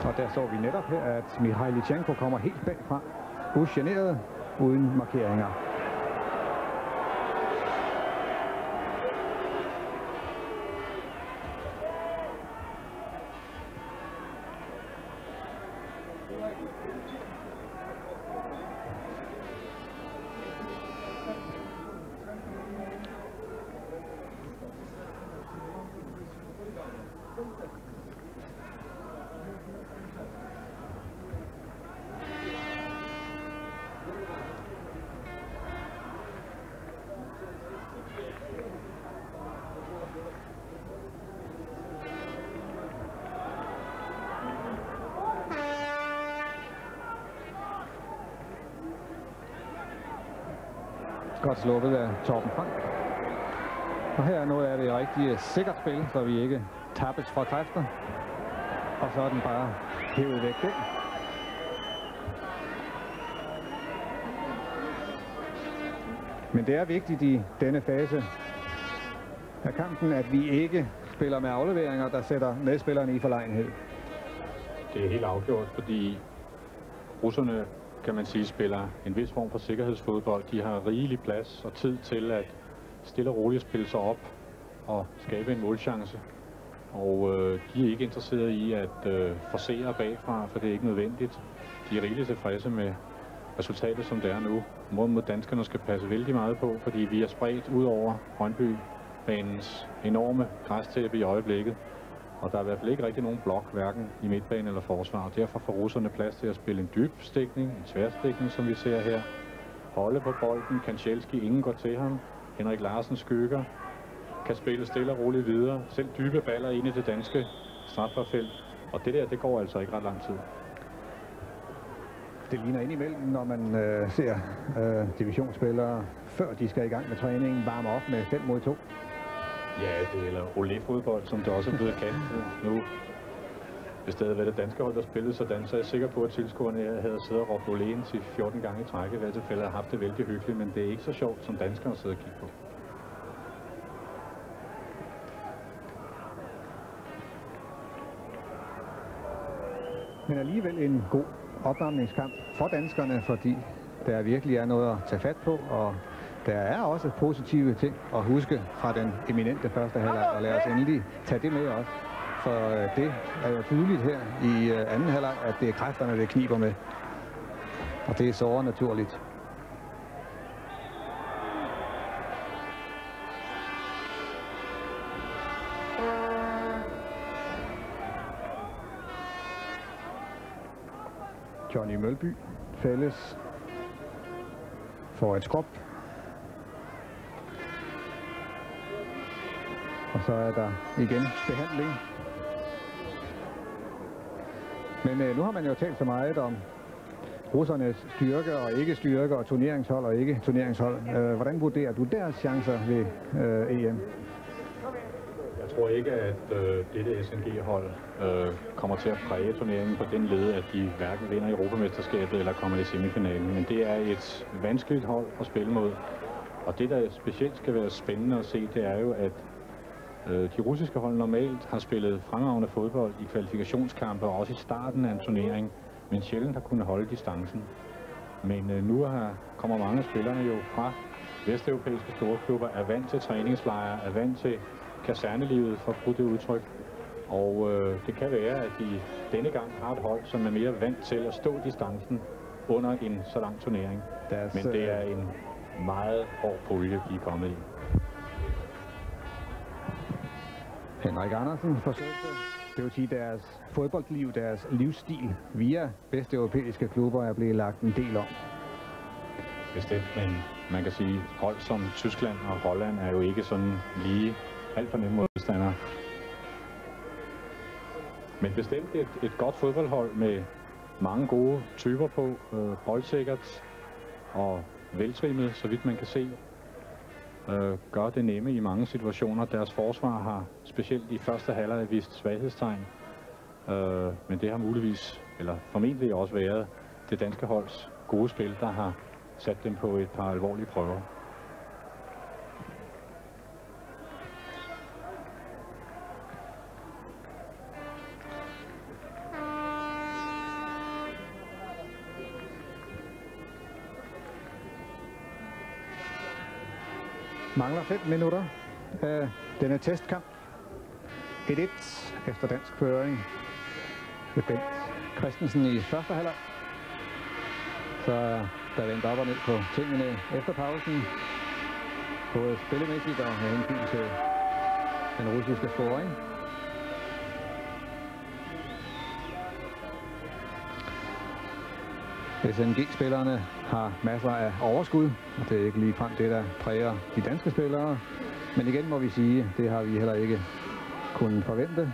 Og der så vi netop her, at Mikhailichenko kommer helt bagfra, ugeneret, uden markeringer. Godt sluppet af Torben Frank. Og her er noget af det rigtig sikkert spil, så vi ikke tappes fra kræfter. Og så er den bare hævet væk der. Men det er vigtigt i denne fase af kampen, at vi ikke spiller med afleveringer, der sætter medspillerne i forlegenhed. Det er helt afgjort, fordi russerne, kan man sige, spiller en vis form for sikkerhedsfodbold. De har rigelig plads og tid til at stille og roligt spille sig op og skabe en målchance. Og de er ikke interesserede i at forsere bagfra, for det er ikke nødvendigt. De er rigeligt tilfredse med resultatet, som det er nu. Måden mod danskerne skal passe vældig meget på, fordi vi er spredt ud over Brøndby-banens enorme græstæppe i øjeblikket. Og der er i hvert fald ikke rigtig nogen blok, hverken i midtbane eller forsvar. Og derfor får russerne plads til at spille en dyb stikning, en tværstikning, som vi ser her. Holde på bolden, Kanchelski, ingen går til ham. Henrik Larsen skygger, kan spille stille og roligt videre. Selv dybe baller ind i det danske strafferfelt. Og det der, det går altså ikke ret lang tid. Det ligner indimellem, når man ser divisionsspillere, før de skal i gang med træningen, varme op med 5 mod 2. Ja, det eller olé-fodbold, som det også er blevet kendt nu. Hvis det havde været det danske hold, der spillede sådan, så er jeg sikker på, at tilskuerne havde siddet og råbt oléen til 14 gange i træk, i hvert tilfælde har haft det vældig hyggeligt, men det er ikke så sjovt, som danskere sidder og kigger på. Men alligevel en god opvarmningskamp for danskerne, fordi der virkelig er noget at tage fat på, og der er også positive ting at huske fra den eminente første halvleg, og lad os endelig tage det med også. for det er jo tydeligt her i anden halvleg, at det er kræfterne, det kniber med. Og det er så naturligt. Johnny Mølby fælles for et skrub. Og så er der igen behandling. Men nu har man jo talt så meget om russernes styrke og ikke styrke, og turneringshold og ikke turneringshold. Hvordan vurderer du deres chancer ved EM? Jeg tror ikke, at dette SNG-hold kommer til at præge turneringen på den led, at de hverken vinder Europamesterskabet eller kommer i semifinalen. Men det er et vanskeligt hold at spille mod. Og det, der specielt skal være spændende at se, det er jo, at de russiske hold normalt har spillet fremragende fodbold i kvalifikationskampe og også i starten af en turnering, men sjældent har kunnet holde distancen. Men nu kommer mange af spillerne jo fra vesteuropæiske storklubber, er vant til træningslejre, er vant til kasernelivet, for at bruge det udtryk. Og det kan være, at de denne gang har et hold, som er mere vant til at stå distancen under en så lang turnering. Men det er en meget hård pulje, de er kommet i. Henrik Andersen forsøgte, det vil sige deres fodboldliv, deres livsstil via vesteuropæiske klubber er blevet lagt en del om. Bestemt, men man kan sige, hold som Tyskland og Holland er jo ikke sådan lige alt for nemme modstandere. Men bestemt et godt fodboldhold med mange gode typer på, boldsikkert og veltrimmet, så vidt man kan se. Gør det nemme i mange situationer. Deres forsvar har specielt i første halvleg vist svaghedstegn, men det har muligvis, eller formentlig også været det danske holds gode spil, der har sat dem på et par alvorlige prøver. Mangler 5 minutter af denne testkamp. 1-1 efter dansk føring ved Bent Christensen i første halvleg. Så der vendt op og ned på tingene efter pausen. Både spillemæssigt og med hensyn til den russiske scoring. SNG-spillerne har masser af overskud, og det er ikke ligefrem det, der præger de danske spillere. Men igen må vi sige, det har vi heller ikke kunnet forvente.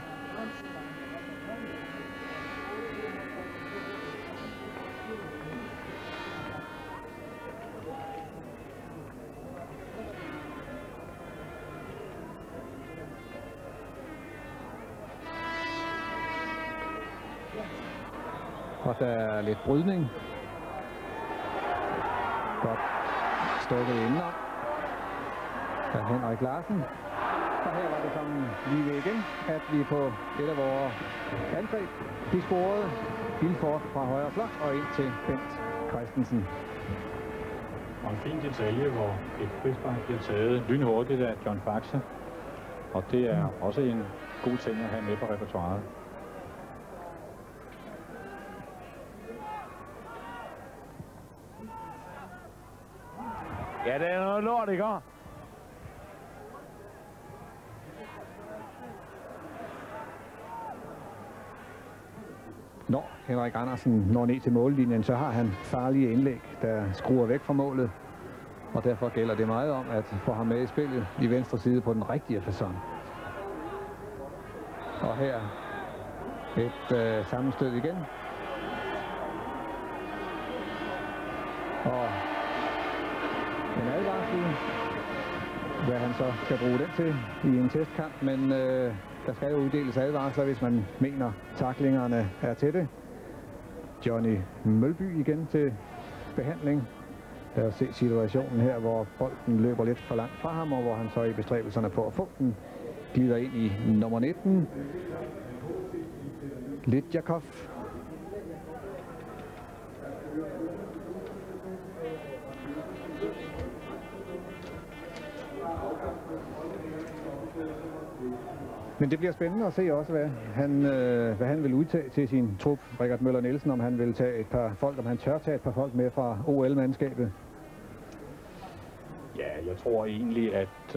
Og der er lidt brydning. Godt stukket indenom af Henrik Larsen. Og her var det sådan lige ved igen, at vi på et af vores angreb de scorede Bilford fra højre flot og ind til Bent Christensen. Og en fin detalje, hvor et frispark bliver taget lynhurtigt af John Faxe. Og det er også en god ting at have med på repertoiret. Ja, det er noget lort, ikke? Når Henrik Andersen når ned til mållinjen, så har han farlige indlæg, der skruer væk fra målet. Og derfor gælder det meget om at få ham med i spillet i venstre side på den rigtige facon. Og her et sammenstød igen. Og en advarsel, hvad han så skal bruge den til i en testkamp, men der skal jo uddeles advarsler, hvis man mener, taklingerne er til det. Johnny Mølby igen til behandling. Lad os se situationen her, hvor bolden løber lidt for langt fra ham, og hvor han så i bestræbelserne på at få den glider ind i nummer 19. Lidjakov. Men det bliver spændende at se også, hvad han vil udtage til sin trup, Richard Møller Nielsen, om han vil tage et par folk, om han tør tage et par folk med fra OL-mandskabet. Ja, jeg tror egentlig, at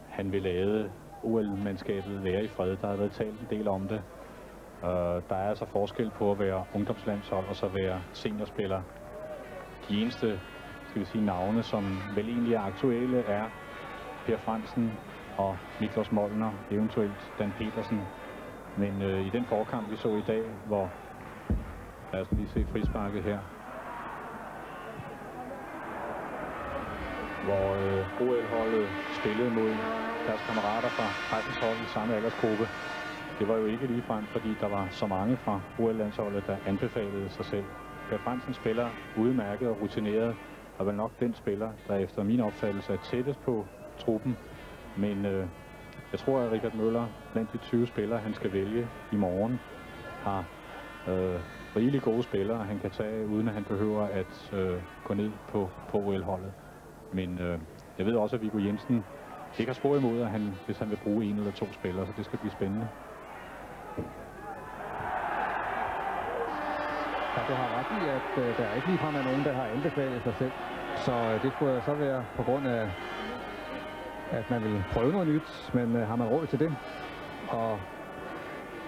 han vil lade OL-mandskabet være i fred. Der har været talt en del om det. Der er altså forskel på at være ungdomslandshold og så være seniorspiller. De eneste, skal vi sige, navne, som vel egentlig er aktuelle, er Per Frandsen og Niklas Molnar, eventuelt Dan Petersen. Men i den forkamp, vi så i dag, hvor, lad os lige se frisparket her, hvor OL-holdet spillede mod deres kammerater fra pressens hold i samme aldersgruppe. Det var jo ikke ligefrem, fordi der var så mange fra OL-landsholdet, der anbefalede sig selv. Per Frandsen spiller udmærket og rutineret, og vel nok den spiller, der efter min opfattelse er tættest på truppen. Men jeg tror, at Richard Møller, blandt de 20 spillere, han skal vælge i morgen, har rigeligt gode spillere, han kan tage, uden at han behøver at gå ned på OL-holdet. Men jeg ved også, at Viggo Jensen ikke har spor imod, at hvis han vil bruge en eller to spillere, så det skal blive spændende. Ja, du har ret i, at der ikke ligefrem er nogen, der har anbefalet sig selv. Så det skulle så være på grund af, at man vil prøve noget nyt, men har man råd til det? Og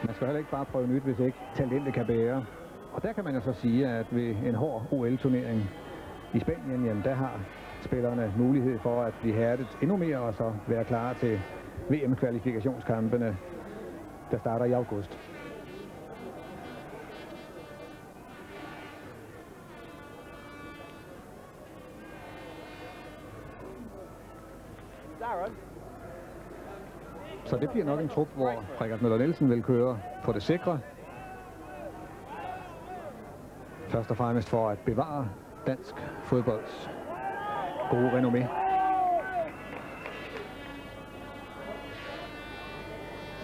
man skal heller ikke bare prøve nyt, hvis ikke talentet kan bære. Og der kan man jo så sige, at ved en hård OL-turnering i Spanien, jamen der har spillerne mulighed for at blive hærdet endnu mere og så være klar til VM-kvalifikationskampene, der starter i august. Så det bliver nok en trup, hvor Richard Møller Nielsen vil køre på det sikre. Først og fremmest for at bevare dansk fodbolds gode renommé.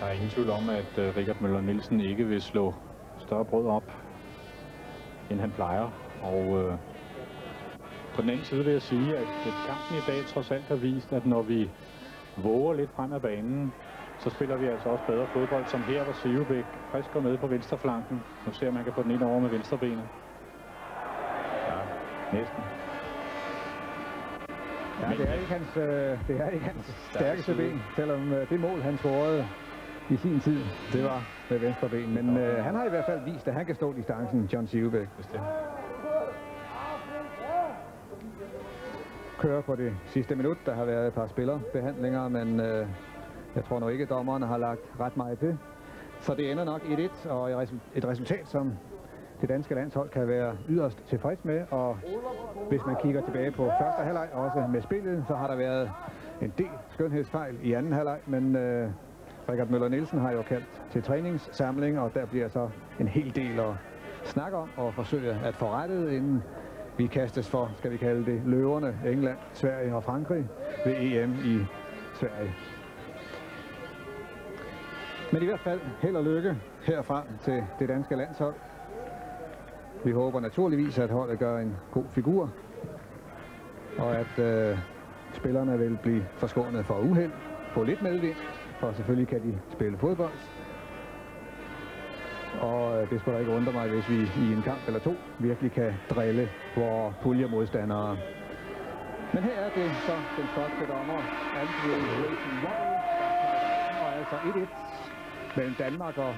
Der er ingen tvivl om, at Richard Møller Nielsen ikke vil slå større brød op, end han plejer. Og på den anden side vil jeg sige, at kampen i dag trods alt har vist, at når vi våger lidt frem af banen, så spiller vi altså også bedre fodbold, som her, hvor Sivebæk frisk går med på venstreflanken. Nu ser man kan få den ind over med venstrebenet. Ja, næsten. Ja, det er ikke hans stærkeste ben, selvom det mål, han scorede i sin tid, det var med venstre ben. Men han har i hvert fald vist, at han kan stå distancen, John Sivebæk. Kører på det sidste minut. Der har været et par spillerbehandlinger, men jeg tror nok ikke, at dommerne har lagt ret meget til. Så det ender nok 1-1, og et resultat, som det danske landshold kan være yderst tilfreds med. Og hvis man kigger tilbage på første halvleg, også med spillet, så har der været en del skønhedsfejl i anden halvleg, men Richard Møller Nielsen har jo kaldt til træningssamling, og der bliver så en hel del at snakke om og forsøge at få rettet, inden vi kastes for, skal vi kalde det, løverne, England, Sverige og Frankrig ved EM i Sverige. Men i hvert fald held og lykke herfra til det danske landshold. Vi håber naturligvis, at holdet gør en god figur, og at spillerne vil blive forskånet for uheld, få lidt medvind, for selvfølgelig kan de spille fodbold. Og det skulle da ikke undre mig, hvis vi i en kamp eller to virkelig kan drille vores puljemodstandere. Men her er det så den skotske dommer, Andrew Wilson, og altså 1-1 mellem Danmark og